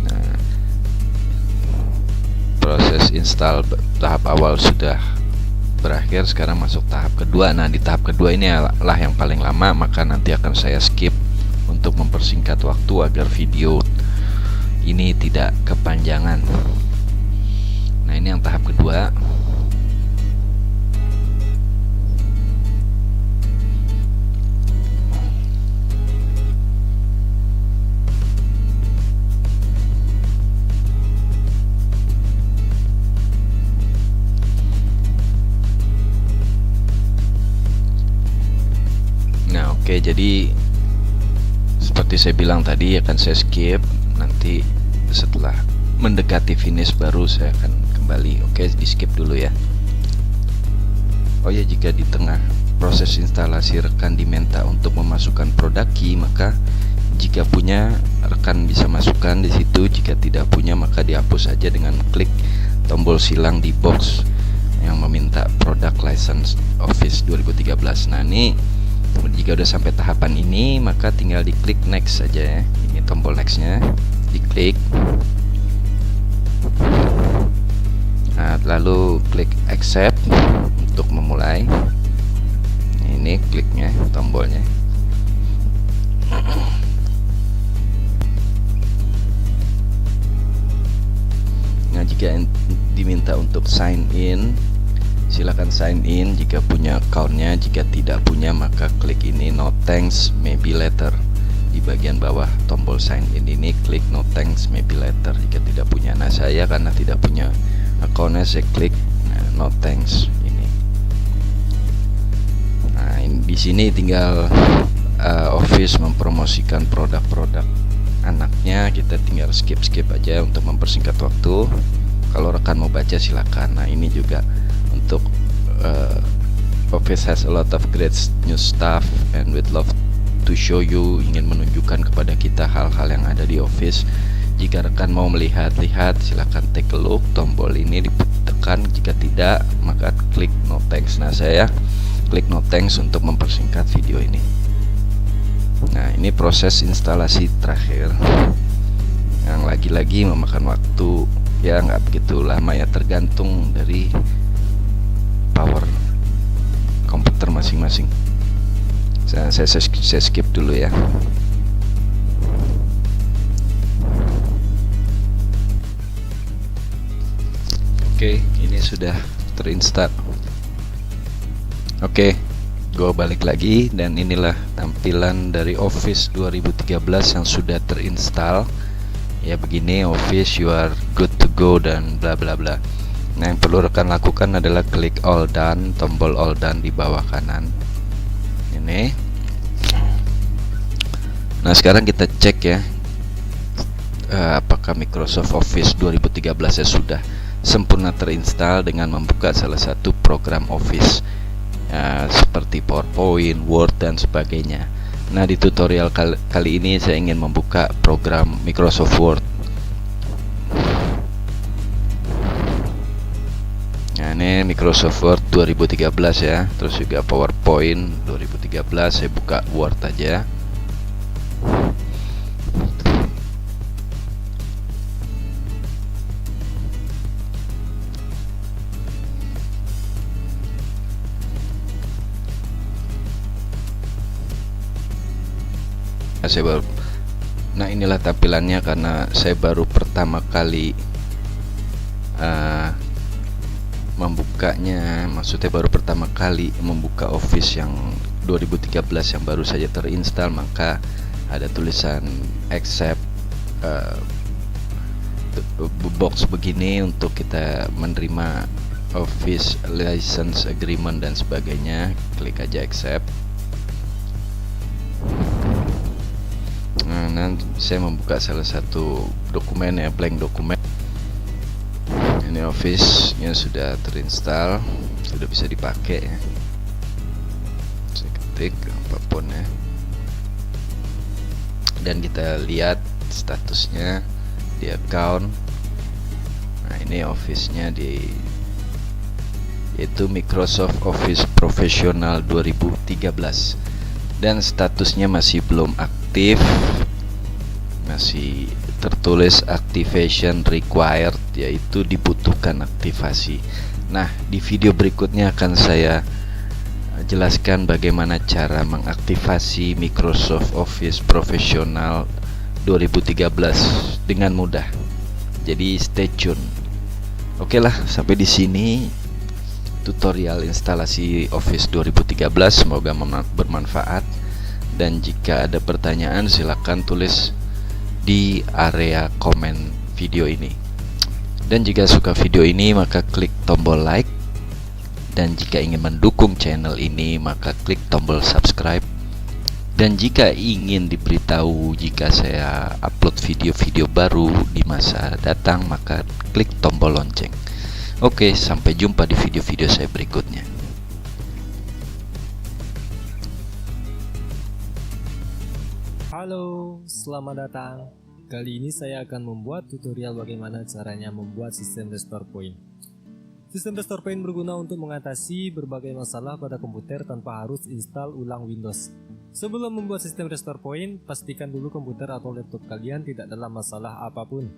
Nah, proses install tahap awal sudah berakhir, sekarang masuk tahap kedua. Nah, di tahap kedua ini adalah yang paling lama, maka nanti akan saya skip untuk mempersingkat waktu agar video ini tidak kepanjangan. Nah, ini yang tahap kedua. Nah, oke, jadi seperti saya bilang tadi akan saya skip, nanti setelah mendekati finish baru saya akan kembali. Oke, di skip dulu ya. Oh ya, jika di tengah proses instalasi rekan diminta untuk memasukkan produk key, maka jika punya rekan bisa masukkan di situ, jika tidak punya maka dihapus saja dengan klik tombol silang di box yang meminta produk license Office 2013. Nah, ini jika udah sampai tahapan ini maka tinggal diklik next saja ya. Ini tombol nextnya diklik. Nah, lalu klik accept untuk memulai. Ini kliknya, tombolnya. Nah, jika diminta untuk sign in, silakan sign in jika punya accountnya. Jika tidak punya maka klik ini no thanks maybe later. Di bagian bawah tombol sign in ini klik no thanks maybe later jika tidak punya. Nah, saya karena tidak punya accountnya saya klik no thanks ini. Nah, di sini tinggal Office mempromosikan produk-produk anaknya, kita tinggal skip aja untuk mempersingkat waktu. Kalau rekan mau baca silakan. Nah, ini juga untuk Office has a lot of great new stuff and we'd love to show you, ingin menunjukkan kepada kita hal-hal yang ada di Office. Jika rekan mau melihat-lihat silakan take a look, tombol ini ditekan. Jika tidak maka klik no thanks. Nah, saya klik no thanks untuk mempersingkat video ini. Nah, ini proses instalasi terakhir yang lagi-lagi memakan waktu ya, nggak begitu lama ya, tergantung dari power komputer masing-masing. Saya skip dulu ya. Oke, ini sudah terinstall. Oke, gue balik lagi dan inilah tampilan dari Office 2013 yang sudah terinstall. Ya begini, Office you are good to go dan bla bla bla. Nah, yang perlu rekan lakukan adalah klik all done, tombol all done di bawah kanan ini. Nah, sekarang kita cek ya, apakah Microsoft Office 2013 sudah sempurna terinstall dengan membuka salah satu program Office seperti PowerPoint, Word dan sebagainya. Nah, di tutorial kali ini saya ingin membuka program Microsoft Word. Nah, ini Microsoft Word 2013 ya, terus juga PowerPoint 2013. Saya buka Word aja. Nah, inilah tampilannya karena saya baru pertama kali membukanya, maksudnya baru pertama kali membuka Office yang 2013 yang baru saja terinstall, maka ada tulisan accept box begini untuk kita menerima Office License Agreement dan sebagainya. Klik aja accept. Nah, nanti saya membuka salah satu dokumen ya, blank dokumen. Ini Office-nya sudah terinstall, sudah bisa dipakai ya. Saya ketik apapun ya. Dan kita lihat statusnya di account. Nah, ini Office-nya yaitu Microsoft Office Professional 2013 dan statusnya masih belum aktif, masih tertulis activation required, yaitu dibutuhkan aktivasi. Nah, di video berikutnya akan saya jelaskan bagaimana cara mengaktifasi Microsoft Office Professional 2013 dengan mudah. Jadi stay tune. Oke lah, sampai di sini tutorial instalasi Office 2013, semoga bermanfaat, dan jika ada pertanyaan silakan tulis di area komen video ini. Dan jika suka video ini maka klik tombol like, dan jika ingin mendukung channel ini maka klik tombol subscribe, dan jika ingin diberitahu jika saya upload video-video baru di masa datang maka klik tombol lonceng. Oke, sampai jumpa di video-video saya berikutnya. Halo, selamat datang. Kali ini saya akan membuat tutorial bagaimana caranya membuat sistem restore point. Sistem restore point berguna untuk mengatasi berbagai masalah pada komputer tanpa harus install ulang Windows. Sebelum membuat sistem restore point, pastikan dulu komputer atau laptop kalian tidak dalam masalah apapun.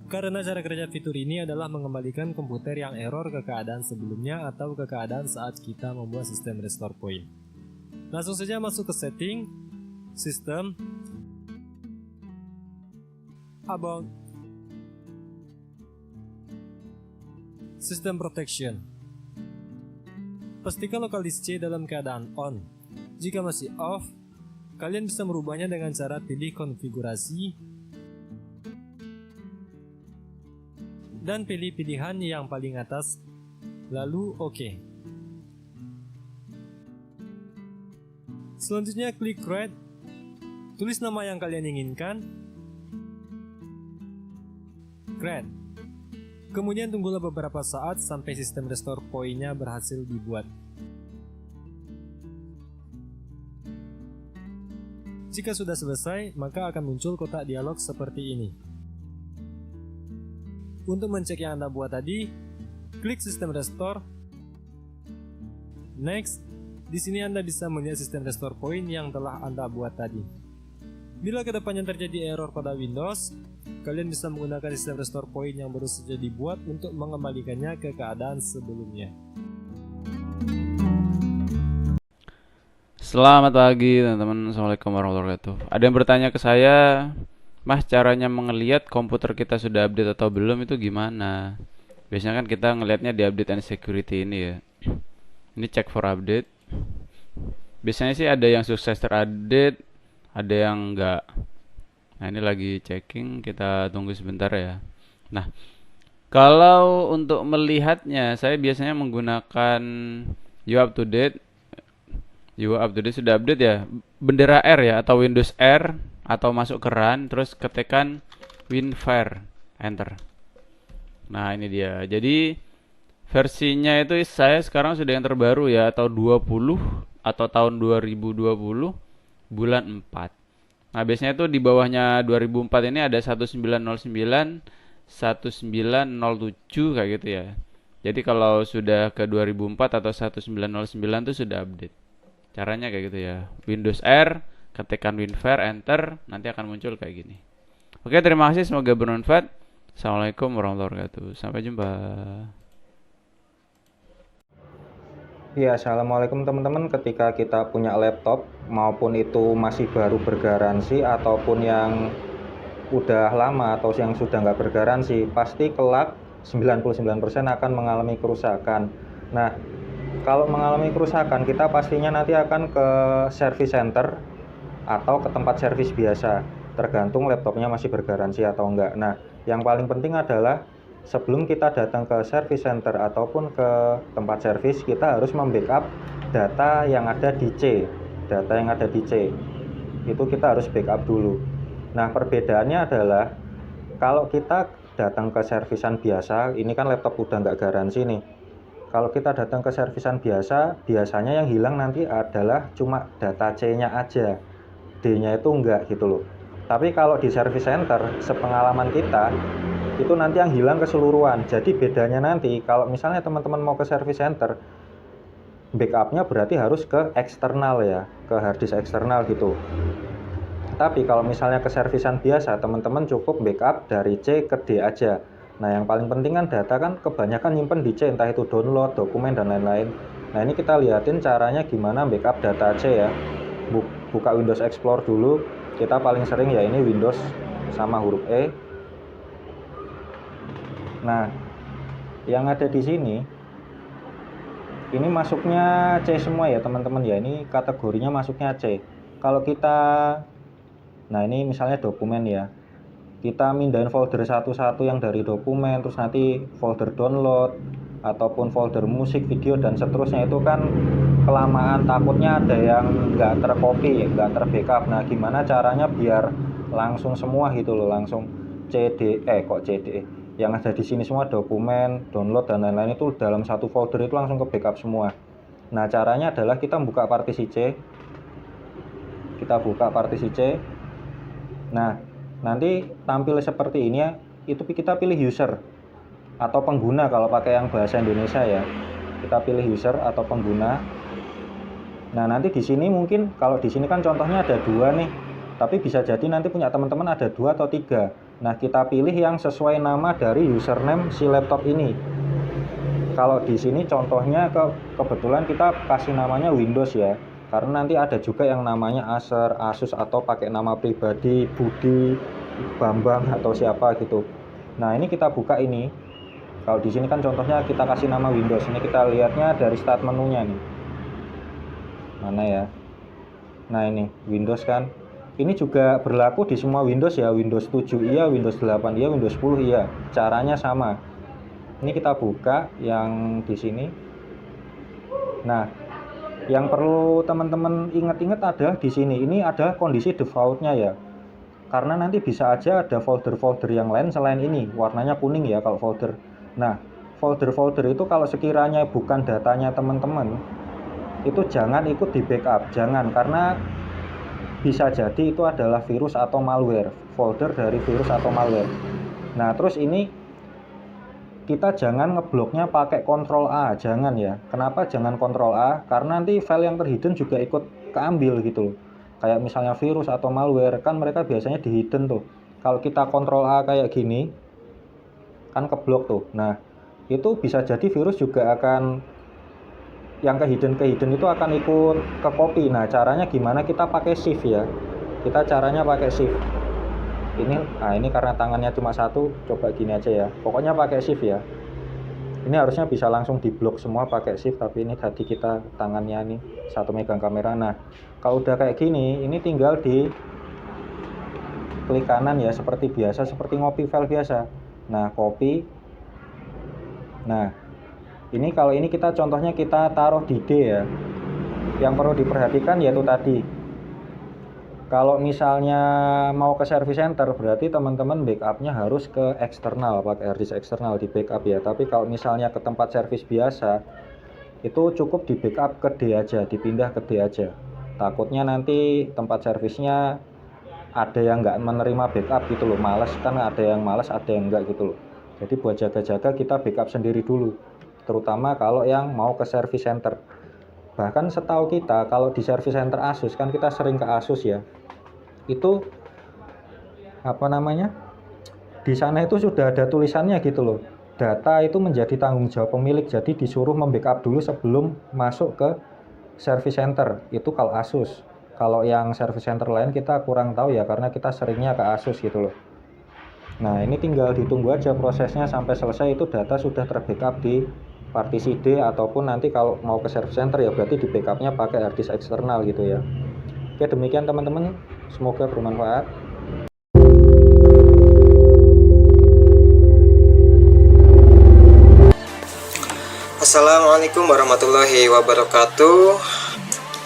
Karena cara kerja fitur ini adalah mengembalikan komputer yang error ke keadaan sebelumnya atau ke keadaan saat kita membuat sistem restore point. Langsung saja masuk ke setting, sistem, about, system protection. Pastikan lokal disk C dalam keadaan on. Jika masih off, kalian bisa merubahnya dengan cara pilih konfigurasi dan pilih pilihan yang paling atas, lalu OK. Selanjutnya klik create, tulis nama yang kalian inginkan, create. Kemudian tunggulah beberapa saat sampai sistem restore point-nya berhasil dibuat. Jika sudah selesai, maka akan muncul kotak dialog seperti ini. Untuk mencek yang Anda buat tadi, klik sistem restore. Next, di sini Anda bisa melihat sistem restore point yang telah Anda buat tadi. Bila kedepannya terjadi error pada Windows, kalian bisa menggunakan sistem restore point yang baru saja dibuat untuk mengembalikannya ke keadaan sebelumnya. Selamat pagi teman-teman, Assalamualaikum warahmatullahi wabarakatuh. Ada yang bertanya ke saya, Mas, caranya mengelihat komputer kita sudah update atau belum itu gimana? Biasanya kan kita ngelihatnya di update and security ini ya. Ini check for update. Biasanya sih ada yang sukses terupdate, ada yang enggak. Nah, ini lagi checking, kita tunggu sebentar ya. Nah, kalau untuk melihatnya, saya biasanya menggunakan You Up to Date. You Up to Date sudah update ya. Bendera R ya, atau Windows R, atau masuk ke run, terus ketikkan WinFire, enter. Nah, ini dia. Jadi versinya itu saya sekarang sudah yang terbaru ya, atau 20 atau tahun 2020 bulan 4. Nah, biasanya itu di bawahnya 2004 ini ada 1909, 1907 kayak gitu ya. Jadi kalau sudah ke 2004 atau 1909 itu sudah update. Caranya kayak gitu ya. Windows R, ketikkan WinFire, enter, nanti akan muncul kayak gini. Oke, terima kasih, semoga bermanfaat. Assalamualaikum warahmatullahi wabarakatuh. Sampai jumpa. Ya, assalamualaikum teman-teman. Ketika kita punya laptop, maupun itu masih baru bergaransi ataupun yang udah lama atau yang sudah nggak bergaransi, pasti kelak 99% akan mengalami kerusakan. Nah, kalau mengalami kerusakan, kita pastinya nanti akan ke service center atau ke tempat servis biasa. tergantung laptopnya masih bergaransi atau enggak. Nah, yang paling penting adalah sebelum kita datang ke service center ataupun ke tempat servis, kita harus membackup data yang ada di C. Data yang ada di C itu kita harus backup dulu. Nah, perbedaannya adalah kalau kita datang ke servisan biasa, ini kan laptop udah nggak garansi nih. Kalau kita datang ke servisan biasa, biasanya yang hilang nanti adalah cuma data C-nya aja, D-nya itu enggak gitu loh. Tapi kalau di service center, sepengalaman kita, itu nanti yang hilang keseluruhan. Jadi bedanya nanti, kalau misalnya teman-teman mau ke service center, backupnya berarti harus ke eksternal ya, ke harddisk eksternal gitu. Tapi kalau misalnya ke servisan biasa, teman-teman cukup backup dari C ke D aja. Nah, yang paling penting kan data kan kebanyakan nyimpen di C, entah itu download, dokumen, dan lain-lain. Nah, ini kita liatin caranya gimana backup data C ya. Buka Windows Explorer dulu. Kita paling sering ya ini Windows sama huruf E. Nah, yang ada di sini ini masuknya C semua ya teman-teman ya, ini kategorinya masuknya C. Kalau kita, nah ini misalnya dokumen ya, kita mindahin folder satu-satu yang dari dokumen, terus nanti folder download, ataupun folder musik, video, dan seterusnya, itu kan kelamaan, takutnya ada yang nggak tercopy, nggak terbackup. Nah, gimana caranya biar langsung semua gitu loh, langsung yang ada di sini semua dokumen, download, dan lain-lain itu dalam satu folder itu langsung ke backup semua. Nah, caranya adalah kita buka partisi C. Kita buka partisi C. Nah, nanti tampil seperti ini ya. Itu kita pilih user atau pengguna kalau pakai yang bahasa Indonesia ya. Kita pilih user atau pengguna. Nah, nanti di sini mungkin kalau di sini kan contohnya ada 2 nih. Tapi bisa jadi nanti punya teman-teman ada 2 atau 3. Nah, kita pilih yang sesuai nama dari username si laptop ini. Kalau di sini contohnya kebetulan kita kasih namanya Windows ya. Karena nanti ada juga yang namanya Acer, Asus, atau pakai nama pribadi, Budi, Bambang, atau siapa gitu. Nah, ini kita buka ini. Kalau di sini kan contohnya kita kasih nama Windows. Ini kita lihatnya dari start menunya nih. Mana ya? Nah, ini Windows kan. Ini juga berlaku di semua Windows ya, Windows 7 iya, Windows 8 iya, Windows 10 iya. Caranya sama. Ini kita buka yang di sini. Nah, yang perlu teman-teman ingat-ingat adalah di sini. Ini ada kondisi defaultnya ya. Karena nanti bisa aja ada folder-folder yang lain selain ini. Warnanya kuning ya kalau folder. Nah, folder-folder itu kalau sekiranya bukan datanya teman-teman, itu jangan ikut di backup. Jangan, karena bisa jadi itu adalah virus atau malware, folder dari virus atau malware. Nah, terus ini kita jangan ngebloknya pakai Ctrl A, jangan ya. Kenapa jangan Ctrl A? Karena nanti file yang terhidden juga ikut keambil gitu loh. Kayak misalnya virus atau malware, kan mereka biasanya di hidden tuh. Kalau kita Ctrl A kayak gini, kan keblok tuh. Nah, itu bisa jadi virus juga akan, yang ke hidden itu akan ikut ke copy. Nah, caranya gimana? Kita pakai shift ya. Kita caranya pakai shift. Ini karena tangannya cuma satu, coba gini aja ya. Pokoknya pakai shift ya. Ini harusnya bisa langsung diblok semua pakai shift, tapi ini tadi kita tangannya nih satu megang kamera. Nah, kalau udah kayak gini, ini tinggal di klik kanan ya, seperti biasa, seperti ngopi file biasa. Nah, copy. Nah, ini kalau ini kita contohnya kita taruh di D ya. Yang perlu diperhatikan yaitu tadi, kalau misalnya mau ke service center berarti teman-teman backupnya harus ke eksternal, pakai harddisk eksternal di backup ya. Tapi kalau misalnya ke tempat service biasa, itu cukup di backup ke D aja, dipindah ke D aja. Takutnya nanti tempat servisnya ada yang nggak menerima backup gitu loh, males kan, ada yang males, ada yang enggak gitu loh. Jadi buat jaga-jaga kita backup sendiri dulu, terutama kalau yang mau ke service center. Bahkan setahu kita kalau di service center Asus, kan kita sering ke Asus ya, itu apa namanya, di sana itu sudah ada tulisannya gitu loh, data itu menjadi tanggung jawab pemilik, jadi disuruh membackup dulu sebelum masuk ke service center. Itu kalau Asus. Kalau yang service center lain kita kurang tahu ya, karena kita seringnya ke Asus gitu loh. Nah, ini tinggal ditunggu aja prosesnya sampai selesai, itu data sudah terbackup di partisi D, ataupun nanti kalau mau ke service center ya berarti di backupnya pakai harddisk eksternal gitu ya. Oke, demikian teman-teman, semoga bermanfaat. Assalamualaikum warahmatullahi wabarakatuh.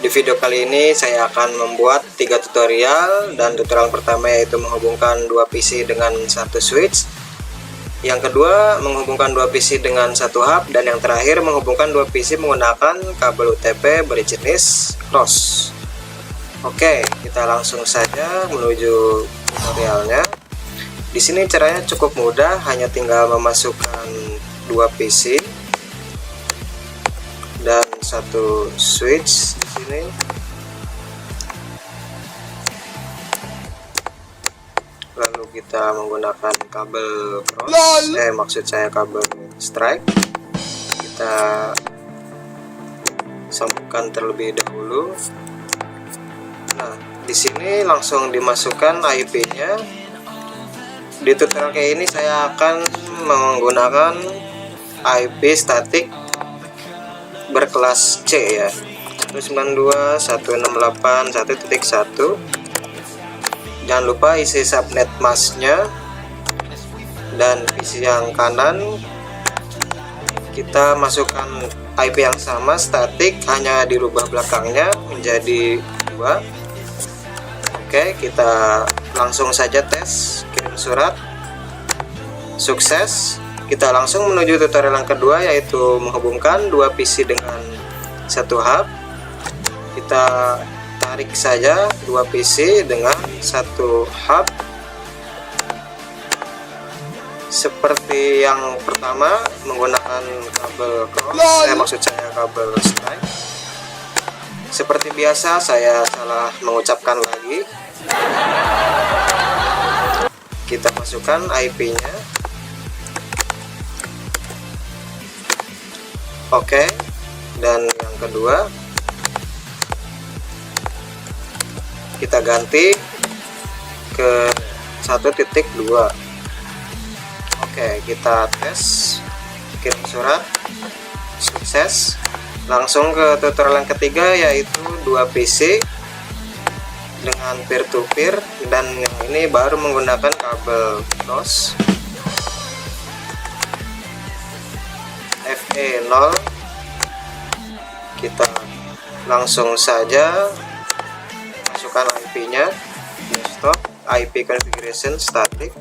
Di video kali ini saya akan membuat 3 tutorial, dan tutorial pertama yaitu menghubungkan 2 PC dengan 1 switch. Yang kedua menghubungkan 2 PC dengan 1 hub, dan yang terakhir menghubungkan 2 PC menggunakan kabel UTP berjenis cross. Oke, kita langsung saja menuju tutorialnya. Di sini caranya cukup mudah, hanya tinggal memasukkan 2 PC dan 1 switch di sini. Lalu kita menggunakan kabel cross, maksud saya kabel strike. Kita sambungkan terlebih dahulu. Nah, di sini langsung dimasukkan IP-nya. Di tutorial kayak ini saya akan menggunakan IP statik berkelas C ya, 192.168.1.1. Jangan lupa isi subnet masknya, dan PC yang kanan kita masukkan IP yang sama statik, hanya dirubah belakangnya menjadi 2. Oke, kita langsung saja tes kirim surat. Sukses. Kita langsung menuju tutorial yang kedua, yaitu menghubungkan 2 PC dengan 1 hub. Kita tarik saja 2 PC dengan 1 hub seperti yang pertama menggunakan kabel cross, maksud saya kabel strike. Seperti biasa saya salah mengucapkan lagi. Kita masukkan IP-nya. Oke, dan yang kedua kita ganti ke 1.2. Oke, kita tes kirim surat. Sukses. Langsung ke tutorial yang ketiga, yaitu 2 PC dengan peer to peer, dan yang ini baru menggunakan kabel cross. FE0. Kita langsung saja masukkan IP-nya. Desktop IP configuration static.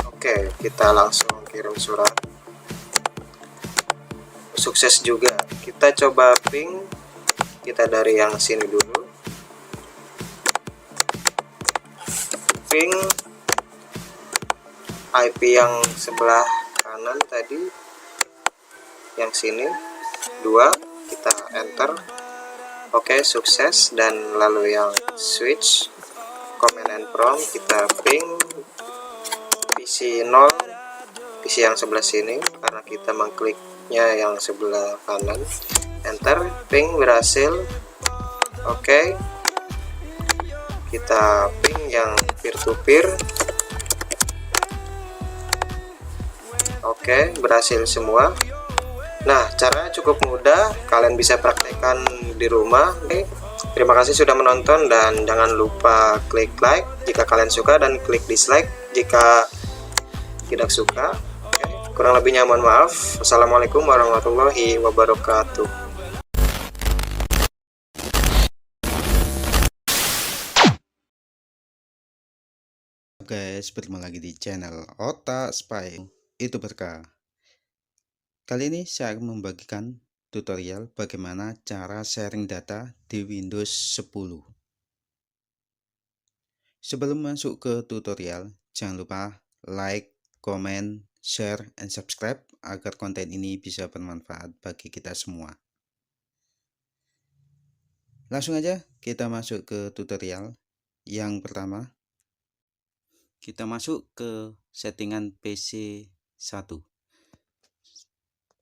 Oke, kita langsung kirim surat. Sukses juga. Kita coba ping. Kita dari yang sini dulu. Ping IP yang sebelah kanan tadi, yang sini 2, kita enter. Oke, sukses. Dan lalu yang switch command and prompt, kita ping PC 0, PC yang sebelah sini karena kita mengkliknya yang sebelah kanan. Enter, ping berhasil. Oke, kita ping yang peer to peer. Oke, berhasil semua. Nah, caranya cukup mudah, kalian bisa praktekkan di rumah. Terima kasih sudah menonton, dan jangan lupa klik like jika kalian suka, dan klik dislike jika tidak suka. Kurang lebihnya mohon maaf. Wassalamualaikum warahmatullahi wabarakatuh. Guys, bertemu lagi di channel Otak Spy, itu berkah. Kali ini saya akan membagikan tutorial bagaimana cara sharing data di Windows 10. Sebelum masuk ke tutorial, jangan lupa like, comment, share, and subscribe agar konten ini bisa bermanfaat bagi kita semua. Langsung aja kita masuk ke tutorial. Yang pertama, kita masuk ke settingan PC 1.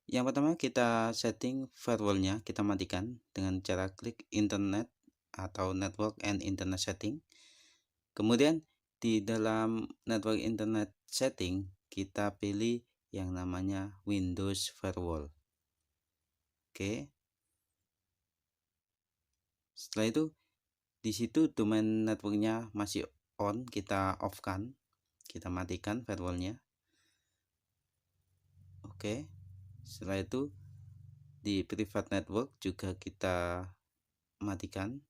Yang pertama, kita setting firewallnya, kita matikan dengan cara klik internet atau network and internet setting. Kemudian di dalam network internet setting kita pilih yang namanya Windows Firewall. Oke. Setelah itu di situ domain networknya masih on, kita off kan, kita matikan firewallnya. Oke, setelah itu di private network juga kita matikan.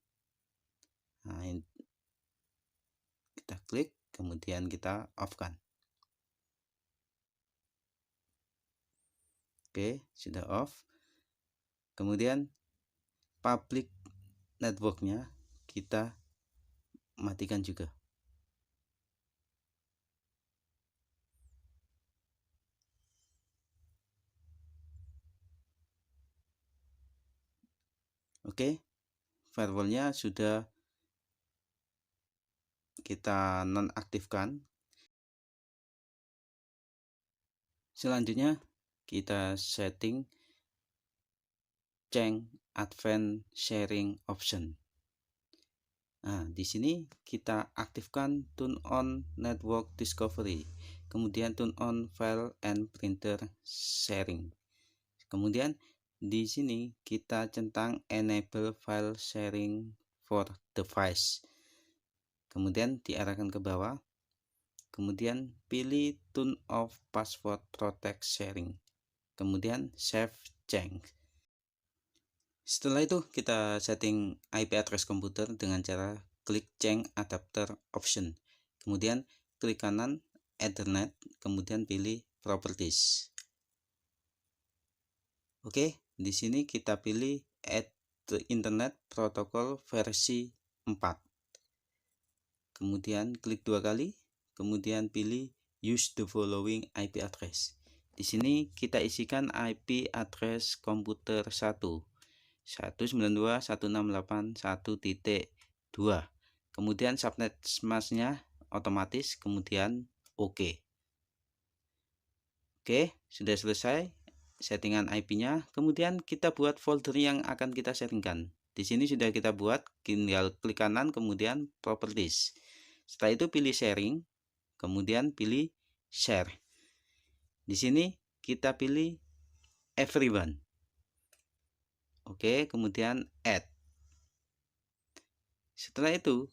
Nah, kita klik, kemudian kita off kan. Oke, sudah off. Kemudian public networknya kita matikan juga. Oke, firewallnya sudah kita nonaktifkan. Selanjutnya kita setting change advanced sharing option. Nah, di sini kita aktifkan turn on network discovery, kemudian turn on file and printer sharing. Kemudian di sini kita centang enable file sharing for device. Kemudian diarahkan ke bawah. Kemudian pilih turn off password protect sharing. Kemudian save change. Setelah itu kita setting IP address komputer dengan cara klik change adapter option. Kemudian klik kanan Ethernet, kemudian pilih properties. Oke, di sini kita pilih add the internet protocol versi 4. Kemudian klik 2 kali, kemudian pilih use the following IP address. Di sini kita isikan IP address komputer 1. 192.168.1.2. Kemudian subnet masknya otomatis, kemudian oke. Oke, sudah selesai settingan IP-nya. Kemudian kita buat folder yang akan kita settingkan. Di sini sudah kita buat, tinggal klik kanan kemudian properties. Setelah itu pilih sharing, kemudian pilih share. Di sini kita pilih everyone. Oke, kemudian add. Setelah itu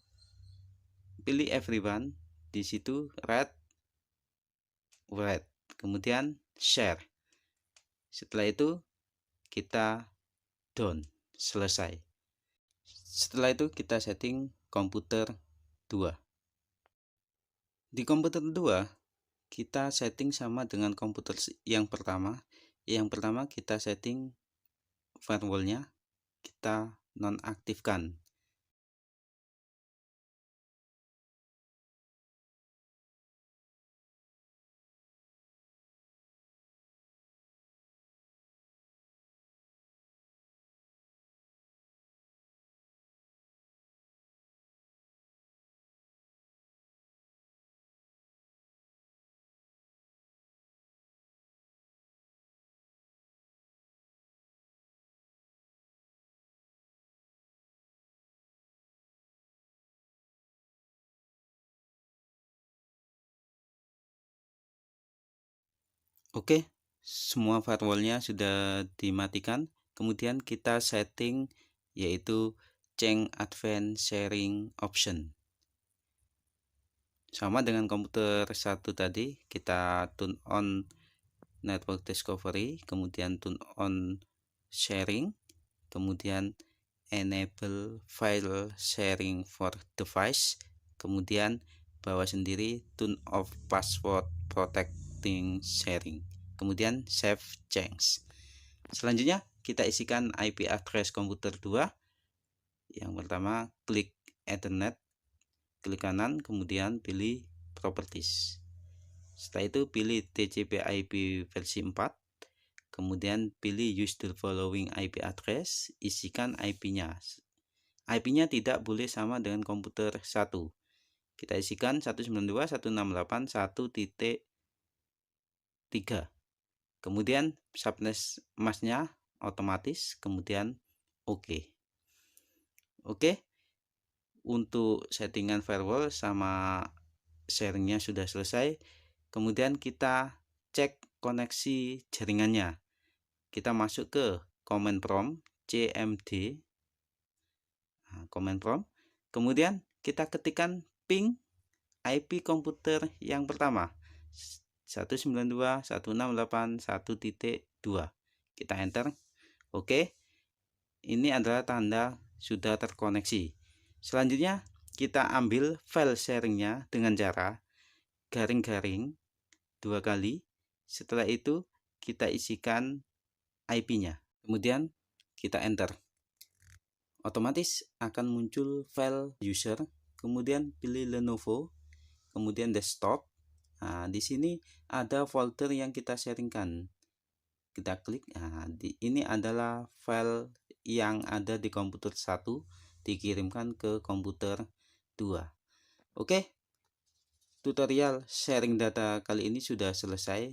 pilih everyone, di situ red, kemudian share. Setelah itu kita done, selesai. Setelah itu kita setting komputer 2. Di komputer 2 kita setting sama dengan komputer yang pertama. Yang pertama kita setting firewallnya, kita nonaktifkan. Oke, semua firewallnya sudah dimatikan. Kemudian kita setting yaitu change advanced sharing option. Sama dengan komputer 1 tadi, kita turn on network discovery, kemudian turn on sharing, kemudian enable file sharing for device, kemudian bawa sendiri turn off password protecting sharing, kemudian save change. Selanjutnya kita isikan IP address komputer 2. Yang pertama klik Ethernet, klik kanan, kemudian pilih properties. Setelah itu pilih TCP/IP versi 4, kemudian pilih use the following IP address, isikan IP-nya. IP-nya tidak boleh sama dengan komputer 1. Kita isikan 192.168.1.3. Kemudian subnet masknya otomatis, kemudian oke. Oke, untuk settingan firewall sama sharingnya sudah selesai. Kemudian kita cek koneksi jaringannya. Kita masuk ke command prompt cmd. command prompt. Kemudian kita ketikkan ping IP komputer yang pertama 192.168.1.2. Kita enter. Oke. Ini adalah tanda sudah terkoneksi. Selanjutnya kita ambil file sharingnya dengan cara garing-garing 2 kali. Setelah itu kita isikan IP-nya. Kemudian kita enter. Otomatis akan muncul file user, kemudian pilih Lenovo, kemudian desktop. Nah, di sini ada folder yang kita sharingkan. Kita klik. Nah, ini adalah file yang ada di komputer 1 dikirimkan ke komputer 2. Oke. Tutorial sharing data kali ini sudah selesai.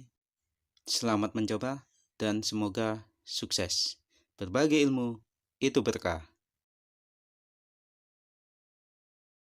Selamat mencoba dan semoga sukses. Berbagi ilmu itu berkah.